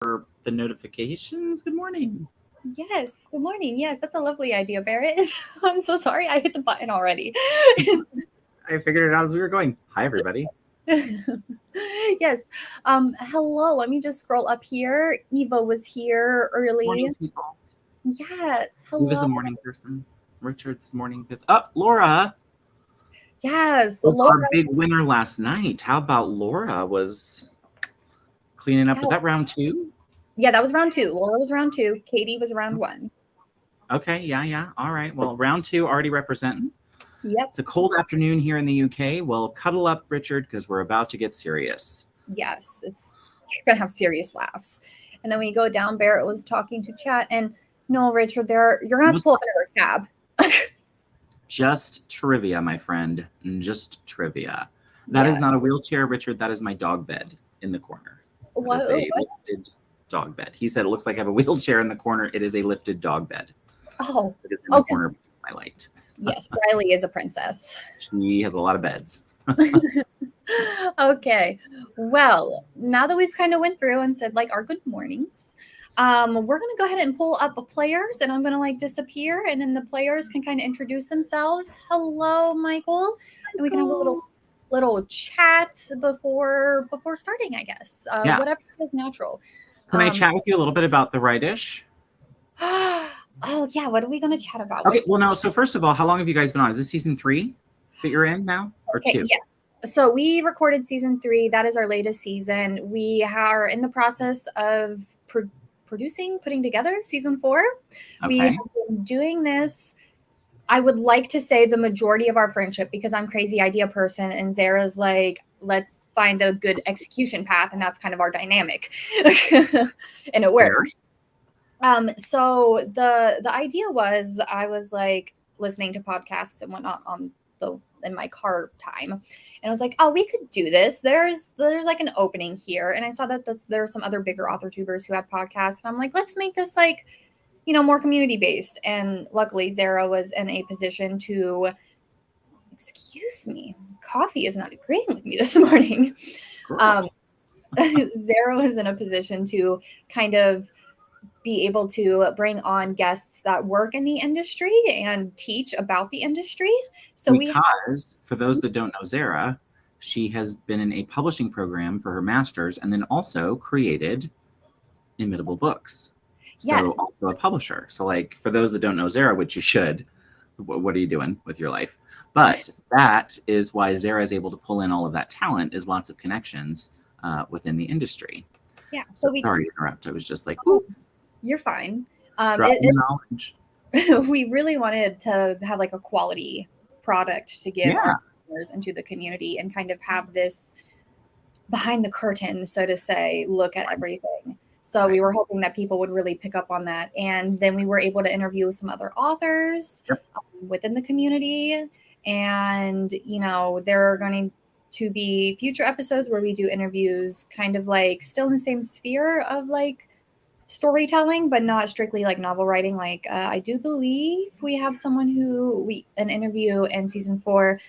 the notifications. Good morning. Yes. Good morning. Yes, that's a lovely idea, Barrett. I'm so sorry. I hit the button already. I figured it out as we were going. Hi, everybody. Yes. Hello. Let me just scroll up here. Eva was here early. Morning, people. Yes. Eva's Hello. a morning person. Richard's morning person. Oh, Laura Yes. was Laura. our big winner last night. How about Laura was cleaning up? Yeah. Was that round 2? Yeah, that was round 2. Laura was round 2. Katie was round 1. Okay, yeah. All right. Well, round 2 already representing. Yep. It's a cold afternoon here in the UK. Well, cuddle up, Richard, because we're about to get serious. Yes. You're gonna have serious laughs. And then we go down. Barrett was talking to chat, and no, Richard, you're gonna have to pull up another tab. Just trivia, my friend. Just trivia. That is not a wheelchair, Richard. That is my dog bed in the corner. That is a lifted dog bed. He said it looks like I have a wheelchair in the corner. It is a lifted dog bed. Oh. It is in the corner of my light. Yes, Briley is a princess. She has a lot of beds. Okay. Well, now that we've kind of went through and said like our good mornings, we're gonna go ahead and pull up the players, and I'm gonna like disappear, and then the players can kind of introduce themselves. Hello, Michael, and we can have a little chat before starting, I guess. Whatever is natural. Can I chat with you a little bit about the right-ish? Oh yeah, what are we gonna chat about? Okay, well no, so first of all, how long have you guys been on? Is this season 3 that you're in now, or 2? Yeah. So we recorded season 3. That is our latest season. We are in the process of putting together season 4. Okay. We have been doing this, I would like to say, the majority of our friendship, because I'm crazy idea person and Zara's like, let's find a good execution path, and that's kind of our dynamic. And it works. So the idea was, I was like listening to podcasts and whatnot in my car time, and I was like, oh, we could do this. There's like an opening here, and I saw that there are some other bigger author tubers who had podcasts, and I'm like, let's make this like, more community based. And luckily Zara was in a position to, excuse me, coffee is not agreeing with me this morning. Zara was in a position to kind of be able to bring on guests that work in the industry and teach about the industry. So for those that don't know Zara, she has been in a publishing program for her master's and then also created Imitable Books. So also a publisher. So like, for those that don't know Zara, which you should, what are you doing with your life? But that is why Zara is able to pull in all of that talent, is lots of connections within the industry. Yeah. So sorry to interrupt. I was just like, ooh. You're fine. Knowledge. We really wanted to have like a quality product to give our listeners and to the community, and kind of have this behind the curtain, so to say, look at everything. So we were hoping that people would really pick up on that. And then we were able to interview some other authors within the community. And, there are going to be future episodes where we do interviews kind of like still in the same sphere of like storytelling, but not strictly like novel writing. Like I do believe we have someone who an interview in season 4,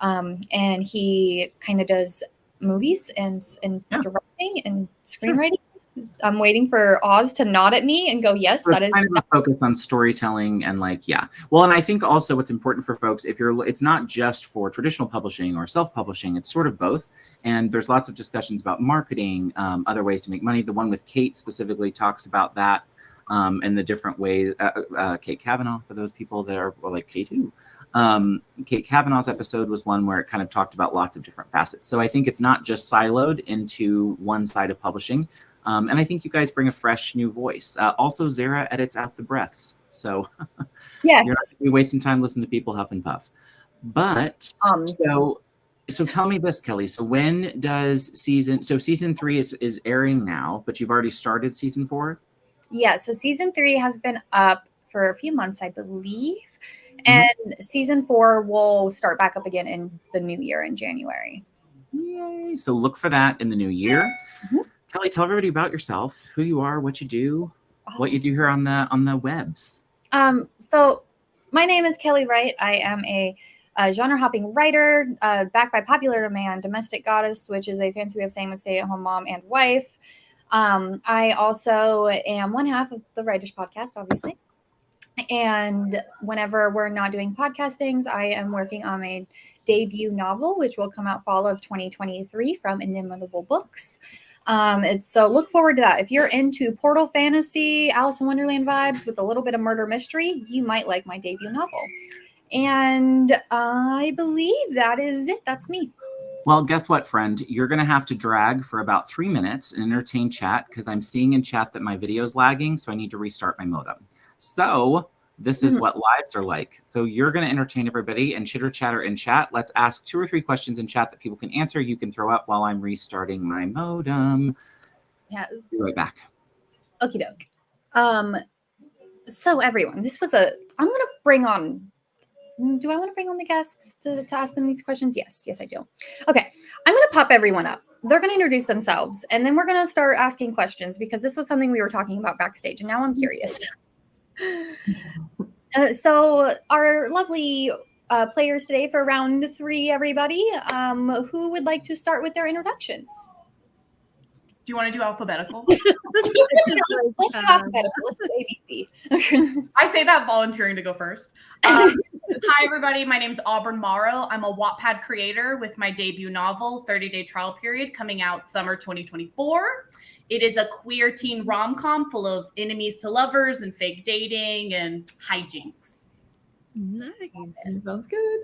and he kind of does movies and directing and screenwriting. I'm waiting for Oz to nod at me and go, yes, that is kind of a focus on storytelling and like, well, and I think also what's important for folks, it's not just for traditional publishing or self-publishing, it's sort of both. And there's lots of discussions about marketing, other ways to make money. The one with Kate specifically talks about that, and the different ways. Kate Kavanaugh, for those people that are like, Kate who? Kate Kavanaugh's episode was one where it kind of talked about lots of different facets. So I think it's not just siloed into one side of publishing. And I think you guys bring a fresh new voice. Also, Zara edits out the breaths. So yes, you're not going to be wasting time listening to people huff and puff. But so tell me this, Kelly. So when does season 3 is airing now, but you've already started season 4? Yeah, so season 3 has been up for a few months, I believe. And season 4 will start back up again in the new year in January. Yay. So look for that in the new year. Kelly, tell everybody about yourself, who you are, what you do here on the webs. So my name is Kelly Wright. I am a genre hopping writer, backed by popular demand, domestic goddess, which is a fancy way of saying a stay-at-home mom and wife. I also am one half of the Writers Podcast, obviously. And whenever we're not doing podcast things, I am working on a debut novel, which will come out fall of 2023 from Inimitable Books. So look forward to that. If you're into Portal Fantasy, Alice in Wonderland vibes with a little bit of murder mystery, you might like my debut novel. And I believe that is it. That's me. Well, guess what, friend? You're going to have to drag for about 3 minutes and entertain chat because I'm seeing in chat that my video is lagging, so I need to restart my modem. So this is what lives are like. So you're going to entertain everybody and chitter chatter in chat. Let's ask 2 or 3 questions in chat that people can answer. You can throw up while I'm restarting my modem. Yes. Be right back. Okie doke. So everyone, I'm going to bring on, do I want to bring on the guests to ask them these questions? Yes, I do. Okay. I'm going to pop everyone up. They're going to introduce themselves and then we're going to start asking questions because this was something we were talking about backstage and now I'm curious. So our lovely players today for round 3, everybody, who would like to start with their introductions? Do you want to do alphabetical? Let's do alphabetical. Let's do ABC. I say that volunteering to go first. Hi, everybody. My name's Auburn Morrow. I'm a Wattpad creator with my debut novel, 30-Day Trial Period, coming out summer 2024. It is a queer teen rom-com full of enemies to lovers and fake dating and hijinks. Nice. Sounds good.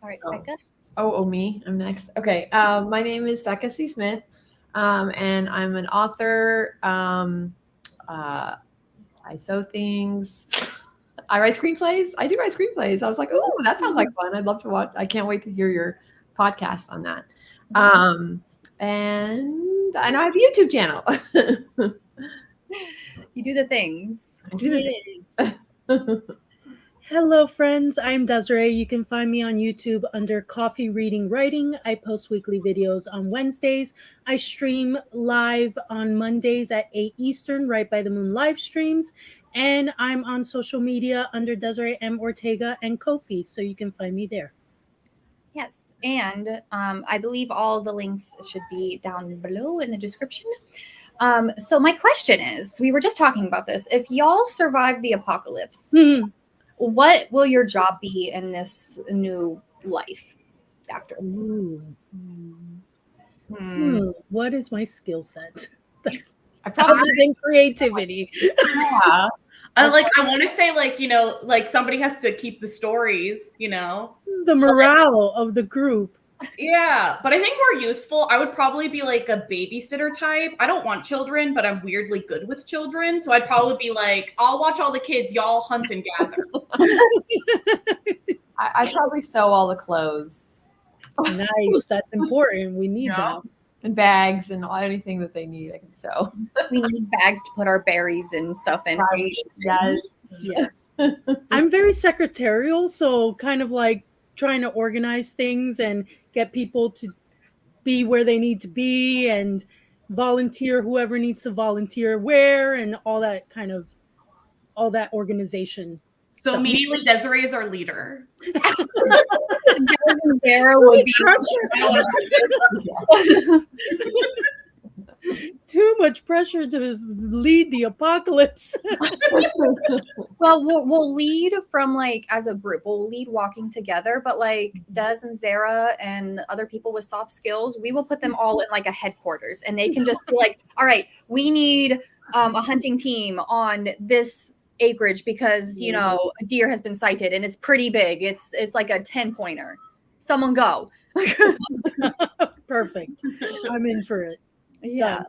All right, Becca. Oh, me. I'm next. Okay. My name is Becca C. Smith, and I'm an author. I sew things. I write screenplays. I do write screenplays. I was like, oh, that sounds like fun. I'd love to watch. I can't wait to hear your podcast on that. And I have a YouTube channel. You do the things. I do the things. Hello, friends. I'm Desiree. You can find me on YouTube under Coffee Reading Writing. I post weekly videos on Wednesdays. I stream live on Mondays at 8 Eastern, right by the moon live streams. And I'm on social media under Desiree M. Ortega and Ko-fi, so you can find me there. Yes. And I believe all the links should be down below in the description. So my question is, we were just talking about this. If y'all survive the apocalypse, what will your job be in this new life after? What is my skill set? That's I probably other than creativity. Yeah. I want to say, like somebody has to keep the stories, The morale of the group. Yeah, but I think more useful, I would probably be like a babysitter type. I don't want children, but I'm weirdly good with children. So I'd probably be like, I'll watch all the kids, y'all hunt and gather. I probably sew all the clothes. Nice. That's important. We need that. And bags and anything that they need, I can sew. We need bags to put our berries and stuff in. Right. Yes. I'm very secretarial, so kind of like trying to organize things and get people to be where they need to be and volunteer whoever needs to volunteer where and all that organization. So immediately Desiree is our leader. Sarah would be too much pressure to lead the apocalypse. Well, we'll lead from like as a group. We'll lead walking together, but like Des and Zara and other people with soft skills, we will put them all in like a headquarters, and they can just be like, "All right, we need a hunting team on this acreage because a deer has been sighted and it's pretty big. It's like a 10-pointer. Someone go." Perfect. I'm in for it. Yeah.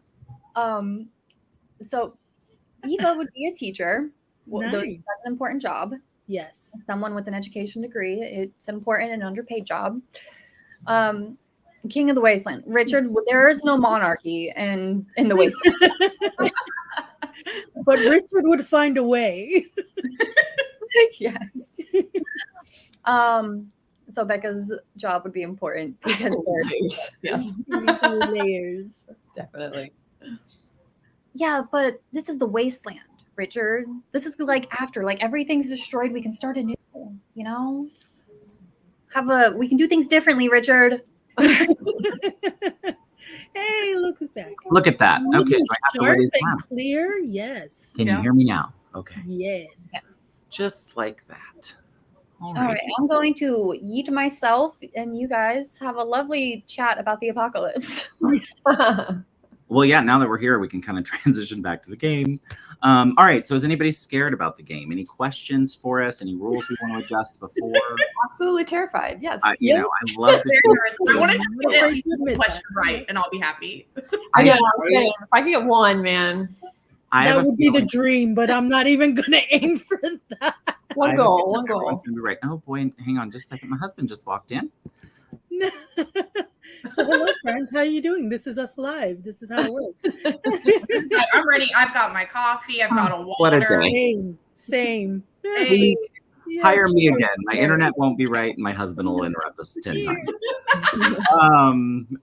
So Eva would be a teacher. Nice. That's an important job. Yes. Someone with an education degree. It's an important and underpaid job. King of the Wasteland. Richard, there is no monarchy in the Wasteland. But Richard would find a way. Yes. So Becca's job would be important because of layers. Yes. Layers. Definitely. Yeah, but this is the Wasteland, Richard. This is like after, like everything's destroyed, we can start anew, we can do things differently, Richard. Hey, look who's back. Look at that. Okay, do I have to Sharp raise and hand? clear. Yes. Can you hear me now? Okay, Yes. just like that. All right, I'm going to yeet myself, and you guys have a lovely chat about the apocalypse. Well, yeah, now that we're here, we can kind of transition back to the game. All right, so is anybody scared about the game? Any questions for us? Any rules we want to adjust before? Absolutely terrified. Yes. I love to I wanted to I'm get at afraid least to admit one question that. right, and I'll be happy. Yeah, same. If I could get one, man. That would be the dream, but I'm not even going to aim for that. One goal. One goal. Everyone's gonna be right. Oh boy, hang on just a second. My husband just walked in. So hello, friends. How are you doing? This is us live. This is how it works. I'm ready. I've got my coffee. I've got a water. What a day. Same. Please Yeah, hire me cheers. again. My internet won't be right, and my husband will interrupt us 10 times.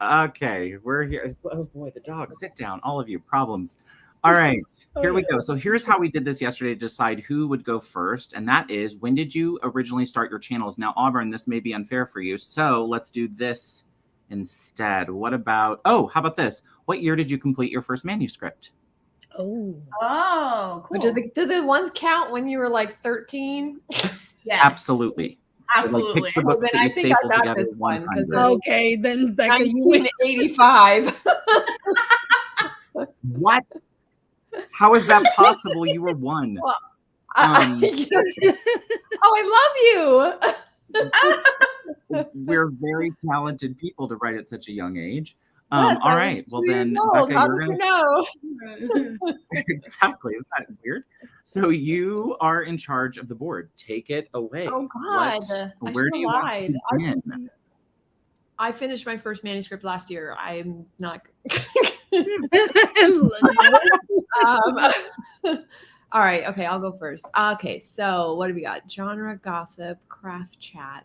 Okay, we're here. Oh boy, the dog. Sit down, all of you. Problems. All right, here we go. So here's how we did this yesterday to decide who would go first, and that is, when did you originally start your channels? Now, Auburn, this may be unfair for you, so let's do this instead. What about, how about this? What year did you complete your first manuscript? Oh, cool. Do the ones count when you were like 13? Yes. Absolutely. Absolutely. Like, Well, then I think I got this one because okay, then Becca, 1985. What? How is that possible? You were one. Well, I love you. We're very talented people to write at such a young age. Yes, all right. Well, then, Becca, how you're did gonna... you know? Exactly. Isn't that weird? So you are in charge of the board. Take it away. Oh God! Where do you want to begin? I finished my first manuscript last year. I'm not. All right. Okay, I'll go first. Okay, so what do we got? Genre, gossip, craft chat,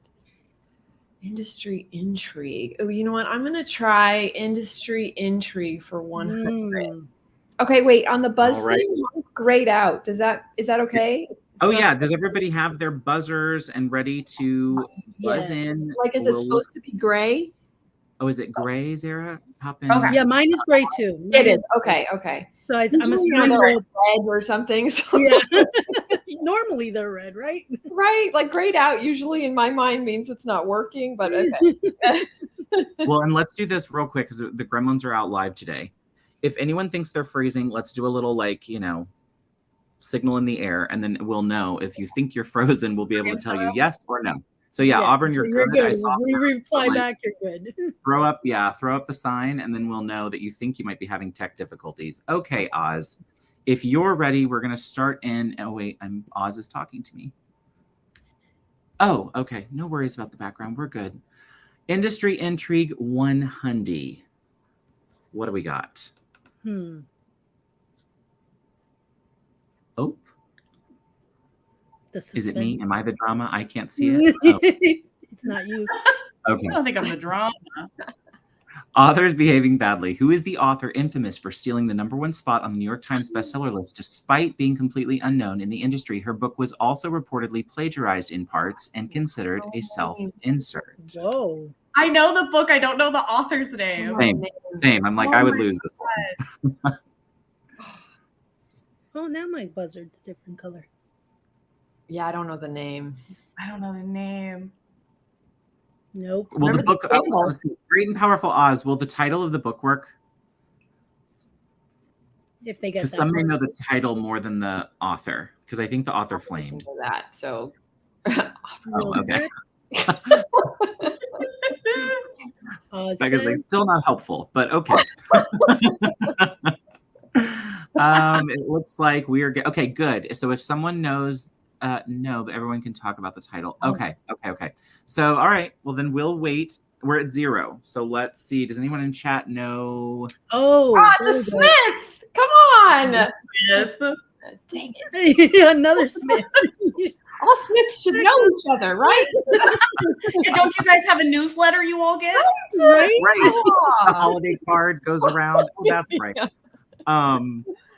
industry intrigue. Oh, you know what? I'm gonna try industry intrigue for 100. Okay, wait. On the buzz thing, grayed out. Is that okay? Does everybody have their buzzers and ready to buzz in? Like, is it supposed to be gray? Oh, is it gray, Zara? Pop in. Okay. Yeah, mine is gray too. It is. Okay. So I'm assuming they're like red or something. So. Yeah. Normally they're red, right? Right. Like grayed out usually in my mind means it's not working, but okay. Well, and let's do this real quick because the gremlins are out live today. If anyone thinks they're freezing, let's do a little signal in the air, and then we'll know. If you think you're frozen, we'll be able to tell you yes or no. So yes, Auburn, you're good. I saw we reply back, you're good. Throw up the sign, and then we'll know that you think you might be having tech difficulties. Okay, Oz, if you're ready, we're gonna start in. Oh wait, Oz is talking to me. Oh, okay, no worries about the background. We're good. Industry intrigue 100. What do we got? Oh. Is it me? Am I the drama? I can't see it. Oh. It's not you. Okay. I don't think I'm the drama. Authors behaving badly. Who is the author infamous for stealing the #1 spot on the New York Times bestseller list despite being completely unknown in the industry? Her book was also reportedly plagiarized in parts and considered a self-insert. Whoa. I know the book. I don't know the author's name. Same. I'm like, I would lose this one. Oh, now my buzzard's a different color. Yeah, I don't know the name. I don't know the name. Nope. Well, the book, Great and Powerful Oz. Will the title of the book work? If they get that. Because some may know the title more than the author. Because I think the author flamed. That so. Okay. Because they're still not helpful, but okay. It looks like we are okay. Good. So if someone knows, no, but everyone can talk about the title. Okay. So all right. Well, then we'll wait. We're at 0. So let's see. Does anyone in chat know? Oh, the Smith! Come on! Dang it! Another Smith. All Smiths should know each other, right? And don't you guys have a newsletter you all get? Right. The holiday card goes around. Oh, that's right.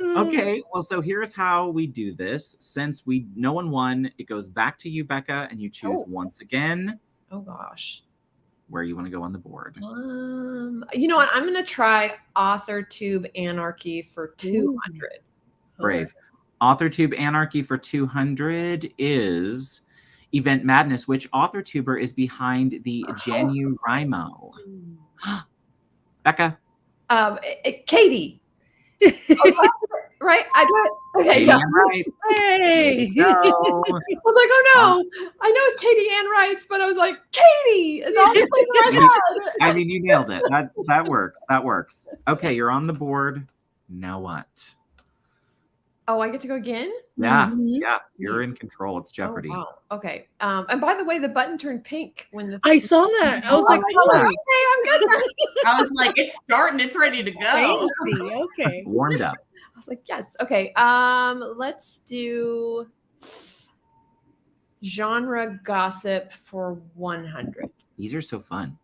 Okay, well, so here's how we do this. Since no one won, it goes back to you, Becca, and you choose once again. Oh gosh. where you want to go on the board. You know what? I'm gonna try AuthorTube Anarchy for 200. Brave. AuthorTube Anarchy for 200 is Event Madness. Which AuthorTuber is behind the Janurimo? Becca. Katie. Right? I do it. Okay. Katie Ann Wright. Hey. No. I was like, oh no. I know it's Katie Ann Wrights, but I was like, Katie is all the things I had. I mean, you nailed it. That works. That works. Okay, you're on the board. Now what? Oh, I get to go again? Yeah, Mhm. yeah. You're in Nice. control. It's Jeopardy. Oh, wow. Okay. And by the way, the button turned pink when the I saw that. I was like, Oh, oh, okay, I'm good. I was like, it's starting. It's ready to go. fancy. Okay. Warmed up. I was like, yes. Okay. Let's do genre gossip for 100. These are so fun.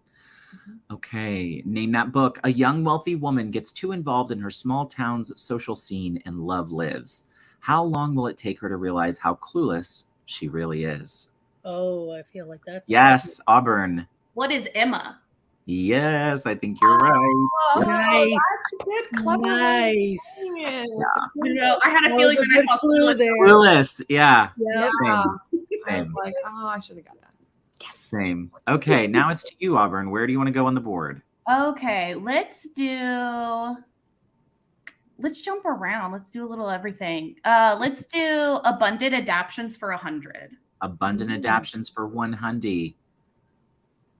Okay, name that book. A young wealthy woman gets too involved in her small town's social scene and love lives. How long will it take her to realize how clueless she really is? Oh, I feel like that's Yes, Auburn. What is Emma? Yes, I think you're right. Oh, Nice. that's good. Clever. Nice. You know, I had a That feeling was a when I good saw clue Clueless. there. Clueless. Yeah. Yeah. Yeah. I Same. was like, oh, I should have got that. Yes. Same. Okay, now it's to you, Auburn. Where do you want to go on the board? Okay, let's jump around. Let's do a little everything. Let's do abundant adaptions for 100. Abundant Ooh. adaptions for 100.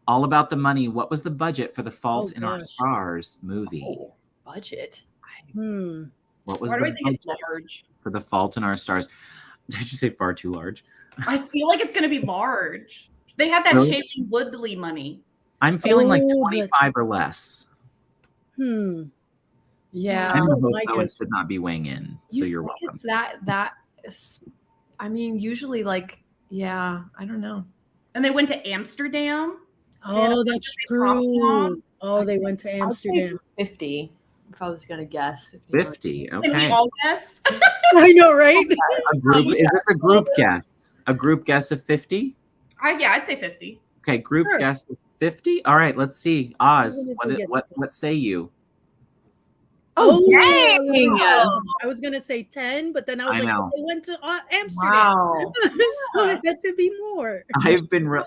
All About the Money. What was the budget for the Fault Oh, in Our gosh. Stars movie? Oh, budget. Hmm. What was Why the do I think it's budget large? for the Fault in Our Stars? Did you say far too large? I feel like it's gonna be large. They had that Really? Shailene Woodley money. I'm feeling like Oh, 25 or less. Hmm. Yeah. I'm that the was host, my so it guess. should not be weighing in. So you're think welcome. It's that is, I mean, usually like, yeah, I don't know. And they went to Amsterdam. Oh, that's true. Oh, they went to I'd say Amsterdam. 50 if I was gonna guess. 50. Can we Okay. all guess? I know, right? A group. Is this a group guess? A group guess of 50? Yeah, I'd say 50. Okay, group Sure. guess of 50. All right, let's see. Oz, Even if we get what say you? Oh, I dang. I was gonna say 10, but then I was I like, know. but they went to Amsterdam. Wow. So it had to be more.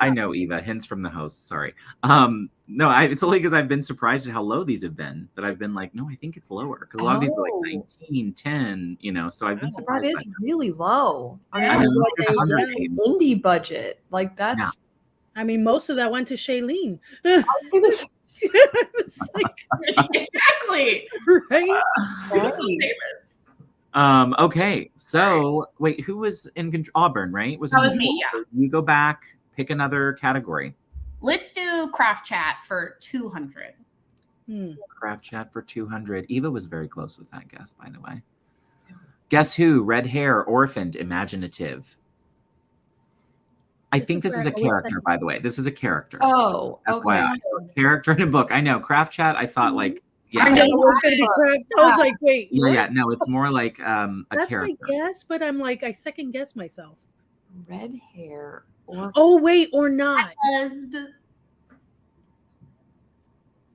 I know, Eva, hints from the host. Sorry. No, it's only because I've been surprised at how low these have been that I've been like, no, I think it's lower because a lot of these are like Oh. 19, 10, so I've been That surprised. is really low. I mean, I mean, what it's they- 100 yeah. games. indie budget. Like that's Yeah. I mean, most of that went to Shailene. it was It's like, Exactly. right? right. Okay, so wait, who was in control? Auburn, right? That in was me, control? You go back, pick another category. Let's do craft chat for 200. Hmm. Craft chat for 200. Eva was very close with that guess, by the way. Guess who? Red hair, orphaned, imaginative. I This think is this is where a I always character, by the way. This is a character. Oh, okay. FYI. So a character in a book. I know. Craft chat, I thought like, yeah. I know it was gonna be correct. I was like, wait, Yeah, what? yeah. No, it's more like a That's character. my guess, but I'm like, I second guess myself. Red hair or Oh, wait, or not. Buzzed.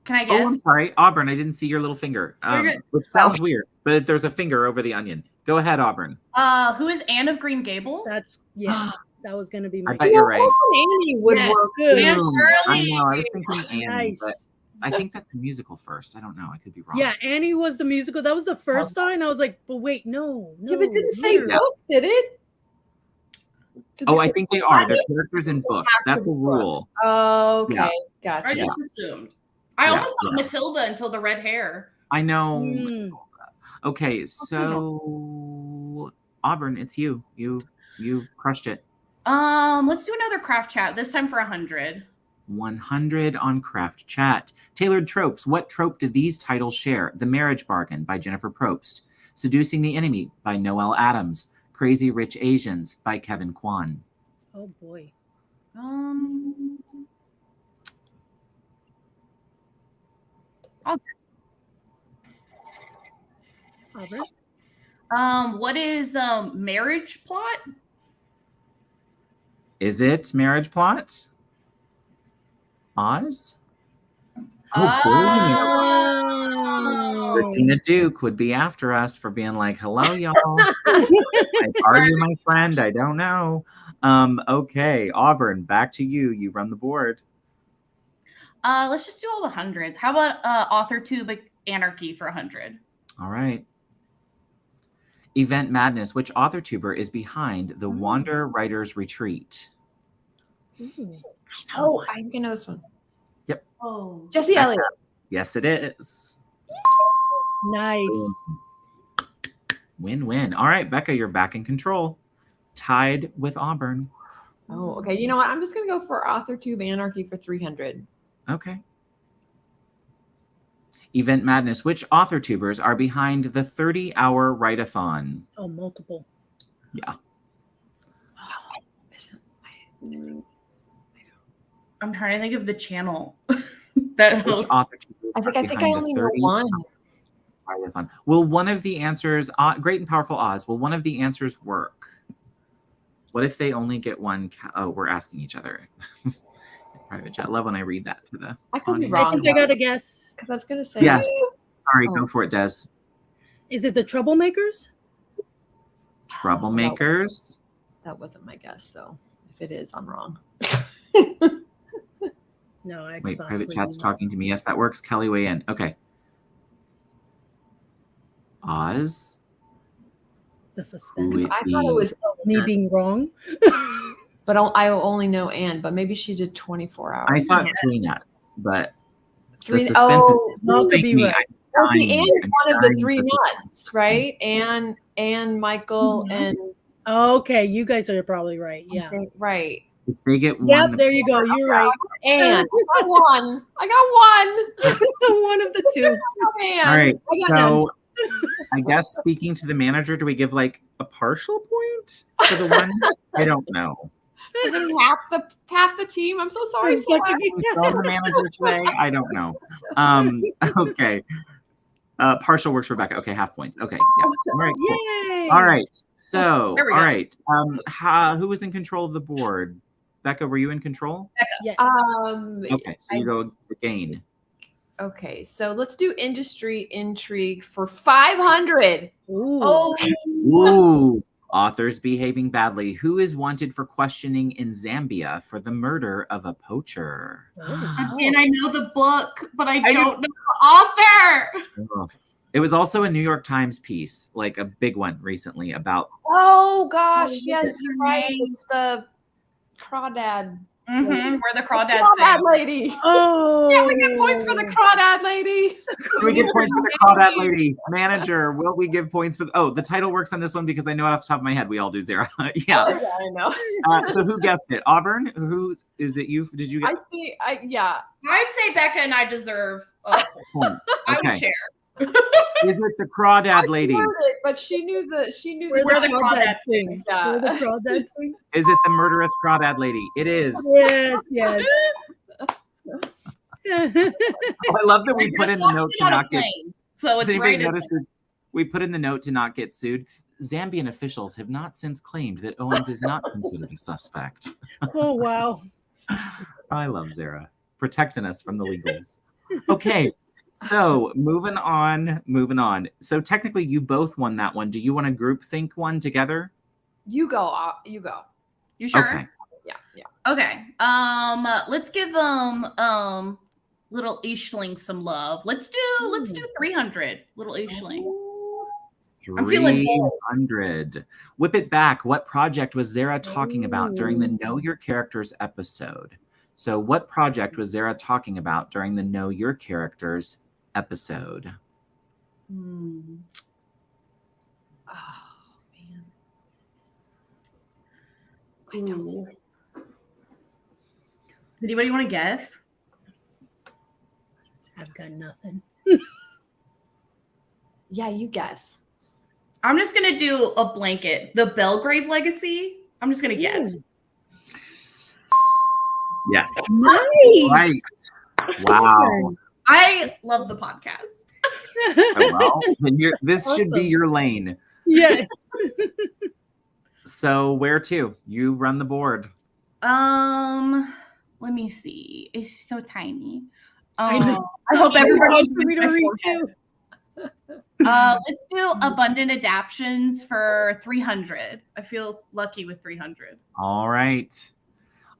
Can I Oh, guess? I'm sorry. Auburn, I didn't see your little finger. You're good. Which sounds weird, but there's a finger over the onion. Go ahead, Auburn. Who is Anne of Green Gables? That's yes. That was gonna be I my bet you're right. Annie would Yeah, work. good. Yeah, Boom. I Shirley. know. I was thinking Annie, Nice. but I think that's the musical first. I don't know. I could be wrong. Yeah, Annie was the musical. That was the first thought, and I was like, but wait, no. Yeah, but it didn't say literally. books, did it? Did Oh, they- I think they are. They're characters in books. That's a rule. Oh, okay. Yeah. I Gotcha. just assumed. I Yeah, almost thought yeah. Matilda until the red hair. I know. Mm. Okay, so Auburn, it's you. You crushed it. Let's do another craft chat. This time for 100. 100 on Craft Chat. Tailored tropes. What trope do these titles share? The Marriage Bargain by Jennifer Probst. Seducing the Enemy by Noelle Adams. Crazy Rich Asians by Kevin Kwan. Oh boy. Auburn? What is marriage plot? Is it Marriage Plot? Oz? Oh, brilliant. Oh. Christina Duke would be after us for being like, hello, y'all. Are you my friend? I don't know. Okay, Auburn, back to you. You run the board. Let's just do all the hundreds. How about AuthorTube Anarchy for 100? All right. Event Madness. Which AuthorTuber is behind the Wander Writers Retreat? Oh, I think I know this one. Yep. Oh, Jesse Elliott. Yes, it is. Nice. Win-win. All right, Becca, you're back in control. Tied with Auburn. Oh, okay. You know what? I'm just gonna go for AuthorTube Anarchy for 300. Okay. Event Madness. Which AuthorTubers are behind the 30-hour write-a-thon? Oh, multiple. Yeah. I'm trying to think of the channel that Which hosts. AuthorTubers I are think I behind the only know 30 one. write-a-thon? Will one of the answers, Great and Powerful Oz, will one of the answers work? What if they only get one? Oh, we're asking each other. Private chat. I love when I read that to the I could be audience. wrong. I think I got a guess. I was gonna say Yes. Sorry, Oh. go for it, Des. Is it the Troublemakers? Troublemakers. that wasn't my guess. So if it is, I'm wrong. No, I Wait, could private possibly chat's be talking to me. Yes, that works. Kelly, weigh in. Okay. Oz. the Who suspense. is I thought it was Me being wrong. but I only know Anne, but maybe she did 24 hours. I thought 3 nuts, but the Three- suspense oh, is Mom could be me. right. Well, see, dying- Anne is I'm one of the dying 3 for this. nuts, right? Anne, Michael, Mhm. and Okay, you guys are probably right. Yeah. right. If they get Yep, one, there you go. You're right. Anne, I got one. I got one. One of the two. Anne. all right. I got So I guess speaking to the manager, do we give like a partial point for the one? I don't know. I think half the team. I'm so sorry, I'm Sarah. fucking- We throw the manager today? I don't know. Okay. Partial works for Becca. Okay, half points. Okay. Yeah. All right. Cool. Yay! All right. So, There we all go. right. Who was in control of the board? Becca, were you in control? Yes. Okay. So you go again. Okay, so let's do industry intrigue for 500. Ooh. Oh, Ooh. Authors behaving badly. Who is wanted for questioning in Zambia for the murder of a poacher? Oh. and I know the book, but I I don't know the author. Ugh. It was also a New York Times piece, like a big one recently about. Oh gosh, Oh, yes, what's you're her right. name? It's the crawdad. Where the crawdads Crawdad sing. lady. Oh. Yeah, we get points for the crawdad lady. Do we give points for the crawdad lady? Manager, will we give points for the title works on this one because I know it off the top of my head. We all do 0. Yeah. Yeah, I know. So who guessed it? Auburn? Who is it? You? Did you I get think yeah. I'd say Becca and I deserve points? I would Okay. share. Is it the crawdad lady? Heard it, but she knew Where Where the the crawdads crawdads sing. Yeah. Where the crawdads sing. Is it the murderous crawdad lady? It is. Yes, yes. Oh, I love that we put in the note to not get. So Does it's anybody right. notice we put in the note to not get sued? Zambian officials have not since claimed that Owens is not considered a suspect. Oh, wow. I love Zara protecting us from the legals. Okay, so moving on. So technically, you both won that one. Do you want to group think one together? You go. You go. You sure? Okay. Yeah. Okay. Let's give little Ishling some love. Let's do 300. Little Ishling. I'm feeling bold. 300. Whip it back. What project was Zara talking about during the Know Your Characters episode? So what project was Zara talking about during the Know Your Characters episode? Oh man. I don't know. Anybody want to guess? I've got nothing. Yeah, you guess. I'm just gonna do a blanket. The Belgrave Legacy. I'm just gonna guess. Yes. Nice. Right. Wow. I love the podcast. Oh, well, then this should be Awesome. your lane. Yes. So where to? You run the board. let me see. It's so tiny. I know. I hope everybody For me to read too. let's do abundant adaptions for 300. I feel lucky with 300. All right.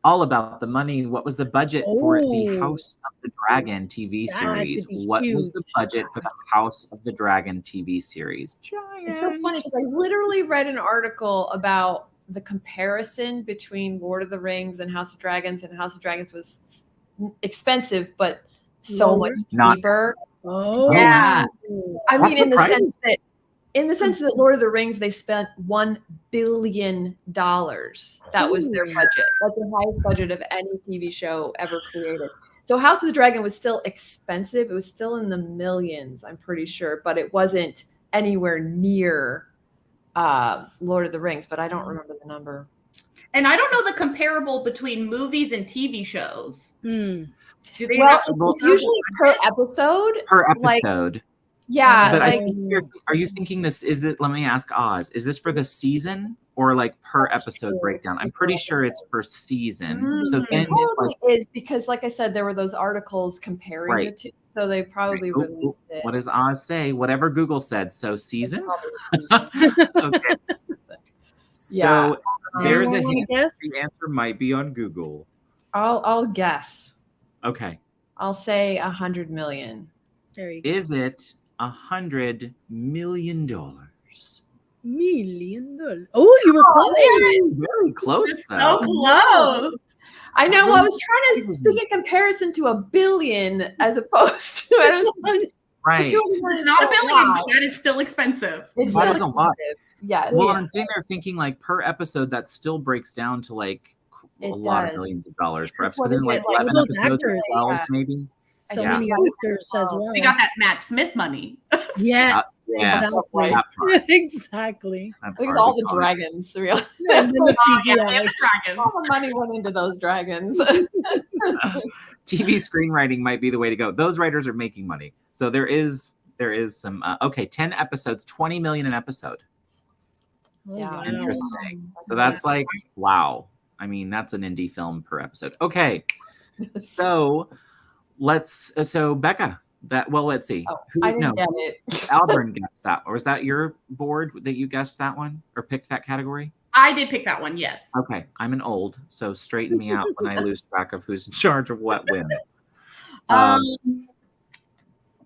All about the money. What was the budget for the Oh. House of the Dragon TV That had to series? be What was the huge. budget for the House of the Dragon TV series? It's so funny because I literally read an article about the comparison between Lord of the Rings and House of Dragons, and House of Dragons was expensive, but so Lower? much cheaper. Oh. Yeah. I That's mean, in the surprising. sense that Lord of the Rings, they spent $1 billion. That was their Ooh. budget. That's the highest budget of any TV show ever created. So House of the Dragon was still expensive. It was still in the millions, I'm pretty sure, but it wasn't anywhere near Lord of the Rings, but I don't remember the number. And I don't know the comparable between movies and TV shows. Hmm. Do they Well, have it's usually per episode. Per episode. Yeah, But I like think are you thinking this is that? Let me ask Oz. Is this for the season or like per That's episode true. breakdown? I'm pretty sure it's per season. So Mm. then, it probably is because, like I said, there were those articles comparing Right. the two, so they probably Ooh, released it. what does Oz say? Whatever Google said. So season. Probably season. Okay. Yeah. So there's a Anyone wanna hint. guess? The answer might be on Google. I'll guess. Okay. I'll say 100 million. There you go. Is it $100 million? $1 million. Oh, you were close. Very close, so though. close? I know. I was trying to speak in comparison to $1 billion as opposed to. I was Right. It's not $1 billion, but that is still expensive. It's That still is a lot. expensive. Yes. Well, I'm sitting there thinking like per episode, that still breaks down to like a It lot of does. millions of dollars per That's episode. what Isn't it is like it, like, 11 those episodes or actors, 12 yeah. maybe? So Yeah. many actors as well. They got that Matt Smith money. Yeah, Yeah. exactly. That part, Exactly. that I think it's part all we the call it. dragons. Really. And then the Yeah, CGI. and the dragons. All the money went into those dragons. TV screenwriting might be the way to go. Those writers are making money. So there is some, okay, 10 episodes, 20 million an episode. Oh, Yeah. wow. Interesting. So that's like, wow. I mean, that's an indie film per episode. Okay. So so Becca, let's see. Oh, I didn't get it. Alburn guessed that. Or was that your board that you guessed that one or picked that category? I did pick that one, yes. Okay. I'm an old, so straighten me out when I lose track of who's in charge of what when.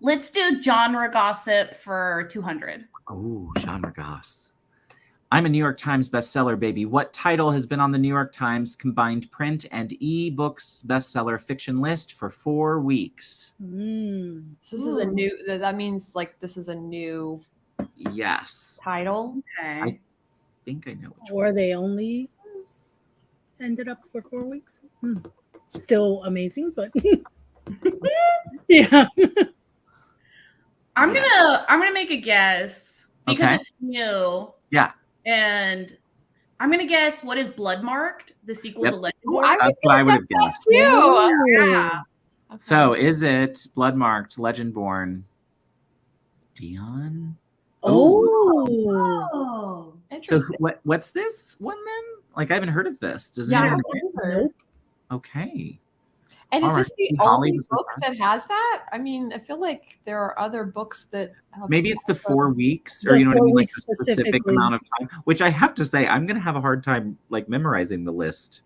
Let's do genre gossip for 200. Oh, genre goss. I'm a New York Times bestseller, baby. What title has been on the New York Times combined print and e-books bestseller fiction list for 4 weeks? Mm. So this is a new. That means like this is a new Yes. title. Okay. I think I know which Or one. they only ended up for 4 weeks. Still amazing, but yeah. I'm gonna make a guess because Okay. it's new. Yeah. And I'm gonna guess what is Bloodmarked, the sequel Yep. to Legend Oh, War? I was That's what I gonna would have guess guessed. that too. Oh. Yeah. Okay. So is it Bloodmarked, Legendborn, Dion? Oh. Oh. So Interesting. what's this one then? Like I haven't heard of this. Does Yeah, I anyone haven't know? either. Nope. Okay. And is All this right. the Holly only was the book first. that has that? I mean, I feel like there are other books that have Maybe it's the 4 weeks, or The you know what I 4 mean, like weeks a specific specifically. amount of time. Which I have to say, I'm gonna have a hard time like memorizing the list.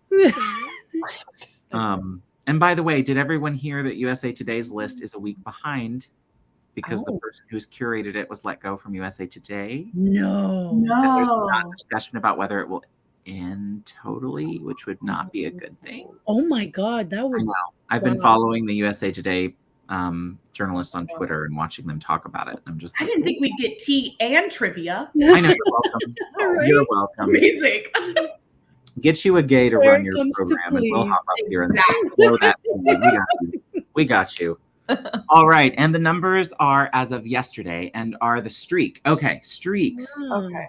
And by the way, did everyone hear that USA Today's list is a week behind because the Oh. person who's curated it was let go from USA Today? No. And there's No. not discussion about whether it will end totally, which would not be a good thing. Oh my God, that I would. know. I've been Wow. following the USA Today journalists on Twitter and watching them talk about it. I'm just I like, didn't think we'd get tea and trivia. I know, you're welcome. Right? You're welcome. Amazing. Get you a gay to Where run it your comes to program and we'll hop please. up here and throw that to you. We got you. All right. And the numbers are as of yesterday and are the streak. Okay. Streaks. Okay.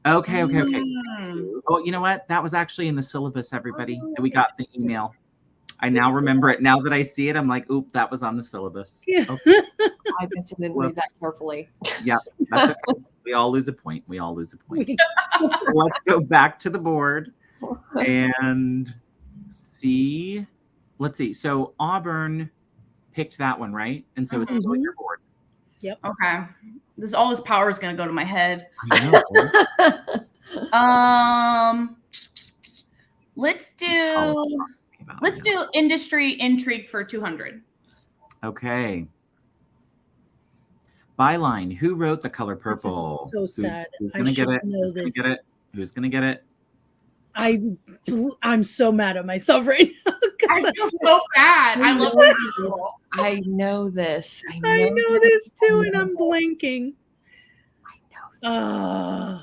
Okay. Mm. Oh, you know what? That was actually in the syllabus, everybody. That we got the email. I now remember it. Now that I see it, I'm like, oop, that was on the syllabus. Yeah. Okay. I guess I didn't read that carefully. Yeah. That's okay. We all lose a point. Let's go back to the board and see let's see. So Auburn picked that one, right? And so it's still on your board. Okay. All this power is gonna go to my head. I know, right? Let's do industry intrigue for 200. Okay. Byline. Who wrote The Color Purple? This is so sad. Who's gonna get it? Know Who's gonna get it? Who's gonna get it? I'm so mad at myself right now. I feel so bad. I love this. I know this. I know this too, and I'm blanking. I know.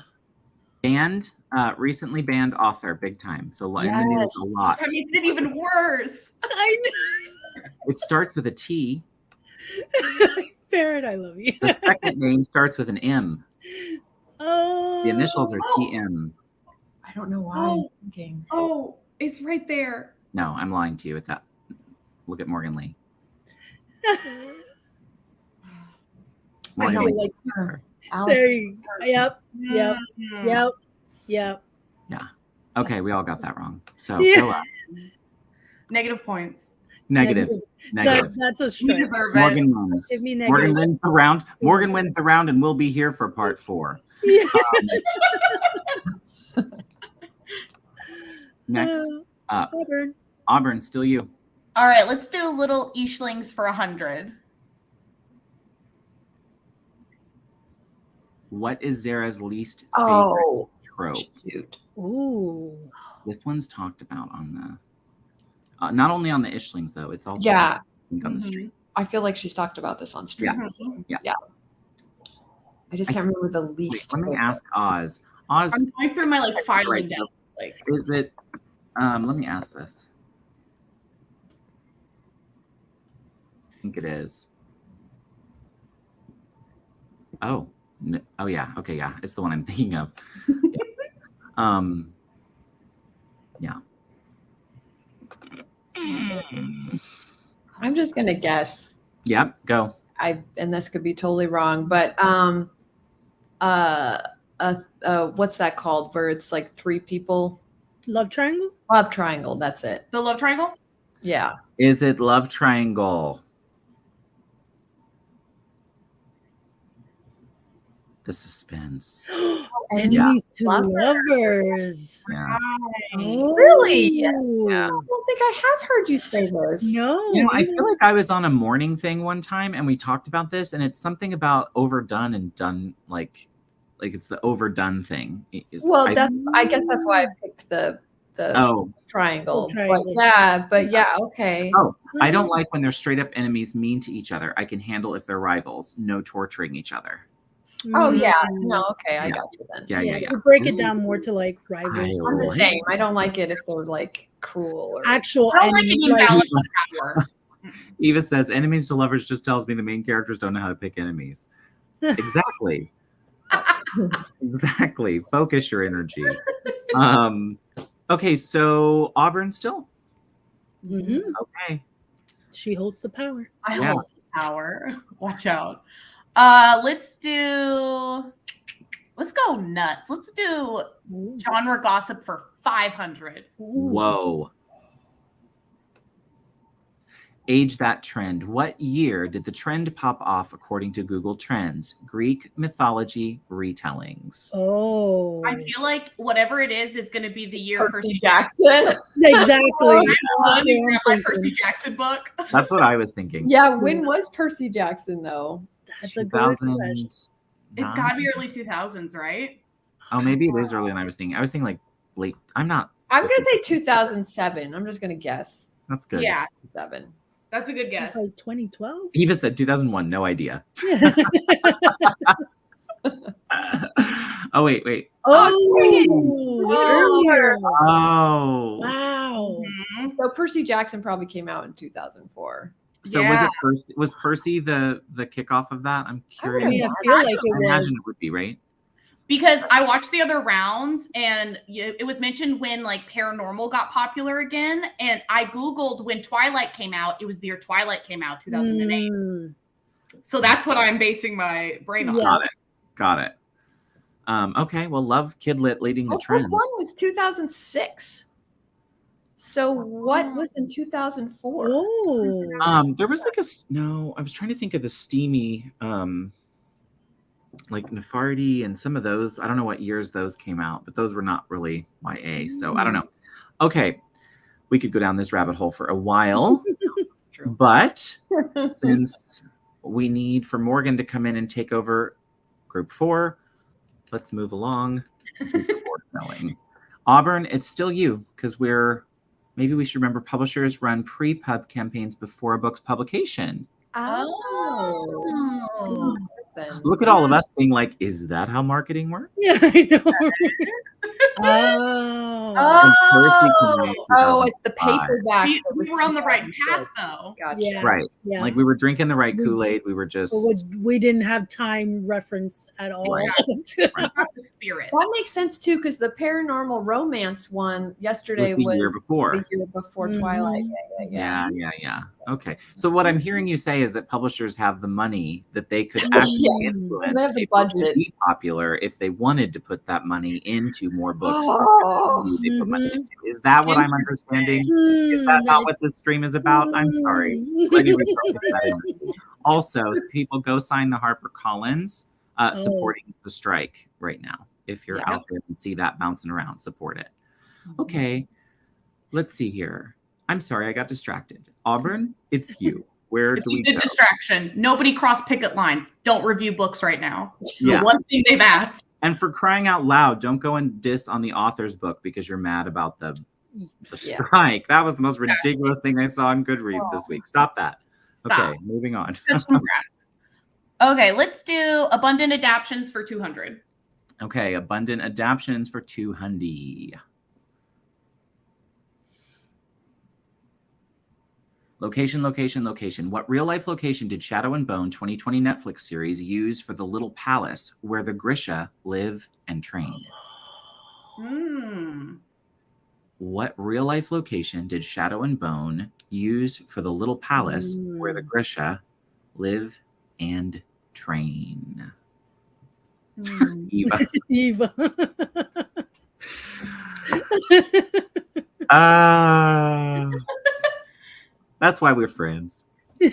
Banned, recently banned author, big time. So in the news a lot. That makes it even worse. I know. It starts with a T. Barrett, I love you. The second name starts with an M. Oh. The initials are TM. I don't know why I'm thinking. Oh, it's right there. No, I'm lying to you. It's at. Look at Morgan Lee. know, Lee. like her. There you go. Yep. Yeah. Okay, we all got that wrong. So Yeah. go up. Negative points. Negative. That's a You strike. deserve it. Morgan wins. Give me negative. Morgan wins the round. Morgan wins the round, and we'll be here for part 4. Yeah. Next up, Auburn. Auburn, still you. All right, let's do little Ishlings for 100. What is Zara's least favorite trope? Shoot. Ooh. This one's talked about on the, not only on the Ishlings though. It's also Yeah. I think on the street. I feel like she's talked about this on stream. Yeah. I just can't remember the least. Wait, let me ask Oz. Oz, I'm going through my filing desk. is it? Let me ask this. I think it is. Oh. No, oh yeah. Okay. Yeah. It's the one I'm thinking of. Yeah. I'm just gonna guess. Yep. Go. And this could be totally wrong, but what's that called? Where it's like 3 people? Love triangle? Love triangle. That's it. The love triangle? Yeah. Is it Love Triangle? The suspense. Enemies to Lovers. lovers. Yeah. Oh. Really? Yeah. I don't think I have heard you say this. No. You know, I feel like I was on a morning thing one time and we talked about this, and it's something about overdone and done like it's the overdone thing. Well, I guess that's why I picked the triangle. Triangle. But yeah, okay. Oh, I don't like when they're straight up enemies mean to each other. I can handle if they're rivals. No torturing each other. Oh yeah. No, okay, I got you then. Yeah. You break it down more to like rivals. I'm the same. I don't like it if they're like cruel or Actual I don't like enemies. it in balance of power. Eva says enemies to lovers just tells me the main characters don't know how to pick enemies. Exactly. Exactly. Focus your energy. Okay, so Auburn still. Mhm. Okay. She holds the power. I Yeah. hold power. Watch out. Let's go nuts. Let's do genre gossip for 500. Whoa. Age that trend. What year did the trend pop off according to Google Trends? Greek mythology retellings. Oh. I feel like whatever it is going to be the year Percy Jackson. Exactly. Let me grab my Percy Jackson book. That's what I was thinking. Yeah, when was Percy Jackson though? That's a good question. 2009? It's got to be early 2000s, right? Oh, maybe it is earlier than I was thinking. I was thinking like late. I'm not. I'm gonna say 2007. I'm just gonna guess That's good. Yeah, 7. that's a good guess. It's like 2012. Eva said 2001. No idea. Oh, wait. Earlier. Oh. Wow. Mhm. So Percy Jackson probably came out in 2004. So Yeah. was Percy the kickoff of that? I'm I curious. mean, I feel like I it was. imagine it would be, right? Because I watched the other rounds and it was mentioned when like paranormal got popular again. And I Googled when Twilight came out. It was the year Twilight came out, 2008. So that's what I'm basing my brain on. Yeah. Got it. Okay. Well, love Kidlit leading the Book trends. 1 was 2006. So what was in 2004? Oh. There was like I was trying to think of the steamy, like Nefardi and some of those. I don't know what years those came out, but those were not really YA. So I don't know. Okay. We could go down this rabbit hole for a while, but since we need for Morgan to come in and take over group 4, let's move along. Auburn, it's still you, because maybe we should remember publishers run pre-pub campaigns before a book's publication. Oh. Look at all of us being like, is that how marketing works? Yeah, I know. Oh, it's the paperback. We were on the right path, though. Gotcha. Yeah. Right. Yeah. Like we were drinking the right Kool-Aid. We were just... We didn't have time reference at all. Right. The spirit. That makes sense, too, because the paranormal romance one yesterday was the year before. Twilight. Yeah. Okay. So what I'm hearing you say is that publishers have the money that they could actually influence They have the a book budget to be popular if they wanted to put that money into more books. They put money into. Is that what I'm understanding? Is that not what this stream is about? I'm sorry. Let me refocus that in. Also, people go sign the HarperCollins supporting the strike right now. If you're out there and see that bouncing around, support it. Okay. Let's see here. I'm sorry, I got distracted. Auburn, it's you. Where do we go? Distraction. Nobody cross picket lines. Don't review books right now. It's Yeah. the one thing they've asked. And for crying out loud, don't go and diss on the author's book because you're mad about the strike. That was the most ridiculous thing I saw in Goodreads this week. Stop that. Stop. Okay, moving on. Okay, let's do abundant adaptions for 200. Okay, abundant adaptions for 200. Location. What real-life location did Shadow and Bone 2020 Netflix series use for the little palace where the Grisha live and train? What real-life location did Shadow and Bone use for the little palace where the Grisha live and train? Eva. That's why we're friends. I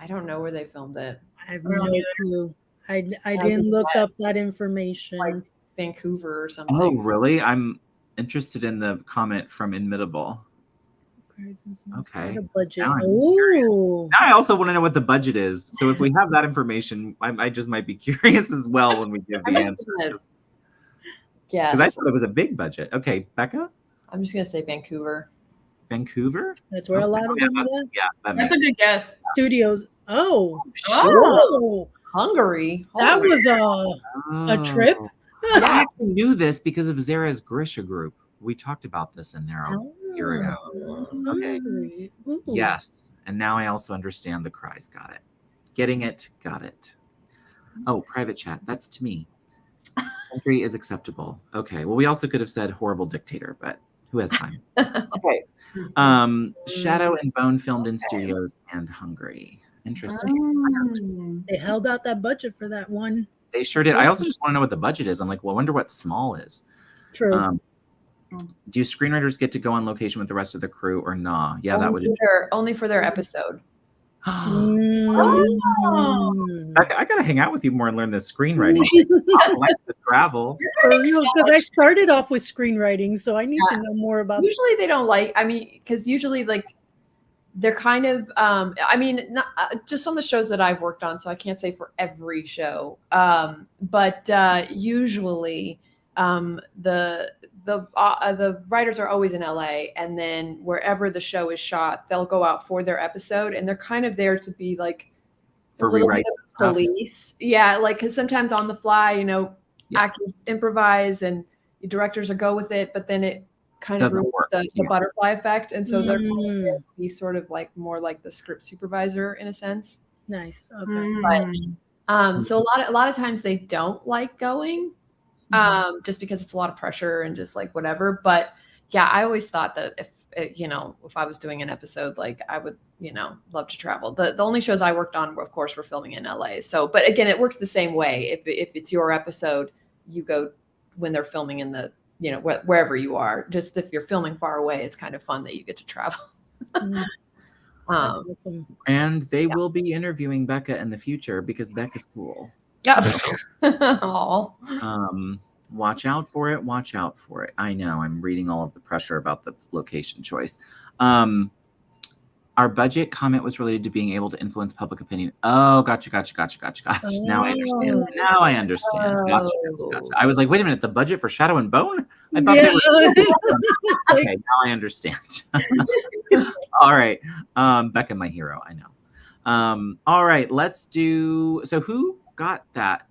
don't know where they filmed it. I have no clue. I didn't look up that information. Like Vancouver or something. Oh, really? I'm interested in the comment from Inimitable. Okay. Budget. Now Oh. I also want to know what the budget is. So if we have that information, I just might be curious as well when we give the answer. Yes. Because I thought it was a big budget. Okay, Becca? I'm just going to say Vancouver. Vancouver? That's where a lot of them are. That's a good guess. Studios. Oh. Hungary. That was a trip. I actually knew this because of Zara's Grisha group. We talked about this in there a year ago. Okay. Ooh. Yes. And now I also understand the cries. Got it. Getting it. Got it. Oh, private chat. That's to me. Country is acceptable. Okay. Well, we also could have said horrible dictator, but who has time? Okay. Shadow and Bone filmed in studios and Hungary. Interesting. They held out that budget for that one. They sure did. I also just want to know what the budget is. I'm like, well, I wonder what small is. True. Do screenwriters get to go on location with the rest of the crew or nah? Yeah, only for their episode. I gotta hang out with you more and learn this screenwriting. I like to travel. Because I started off with screenwriting, so I need to know more about. Usually they don't because usually they're kind of not just on the shows that I've worked on, so I can't say for every show, but usually the writers are always in LA, and then wherever the show is shot, they'll go out for their episode, and they're kind of there to be like for rewrites and stuff. Police. Yeah, because sometimes on the fly, actors improvise and the directors will go with it, but then it kind of ruins the butterfly effect, and so they're going to be sort of like more like the script supervisor in a sense. Nice. Okay. But so a lot of times they don't like going. Just because it's a lot of pressure and just like whatever. But yeah, I always thought that if I was doing an episode, like I would, love to travel. The only shows I worked on, of course, were filming in LA. So, but again, it works the same way. If it's your episode, you go when they're filming in the you know, wherever you are. Just if you're filming far away, it's kind of fun that you get to travel. That's awesome. And they will be interviewing Becca in the future because Becca's cool. Yeah. Aw. Watch out for it. Watch out for it. I know. I'm reading all of the pressure about the location choice. Our budget comment was related to being able to influence public opinion. Oh, gotcha. Now I understand. Now I understand. Gotcha. I was like, wait a minute, the budget for Shadow and Bone? I thought they were. Okay, now I understand. All right. Becca, my hero, I know. All right, let's do. So who got that?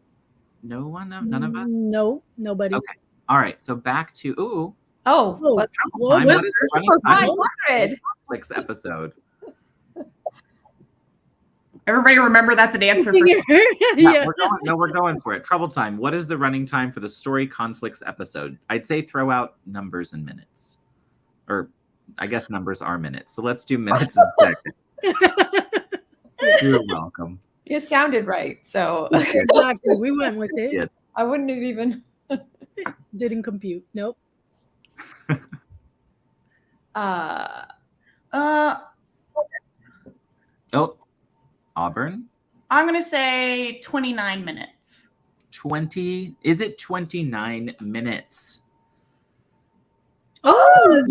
No one? None of us? No, nobody. Okay. All right. So back to What time? What is the running time? 500. Netflix episode. Everybody remember that's an answer for Yeah. We're going for it. Trouble time. What is the running time for the story conflicts episode? I'd say throw out numbers and minutes. Or I guess numbers are minutes. So let's do minutes and seconds. You're welcome. You sounded right. So Exactly. We went with it. Yeah. I wouldn't have even. Didn't compute. Nope. Auburn. I'm going to say 29 minutes. 20. Is it 29 minutes? Oh,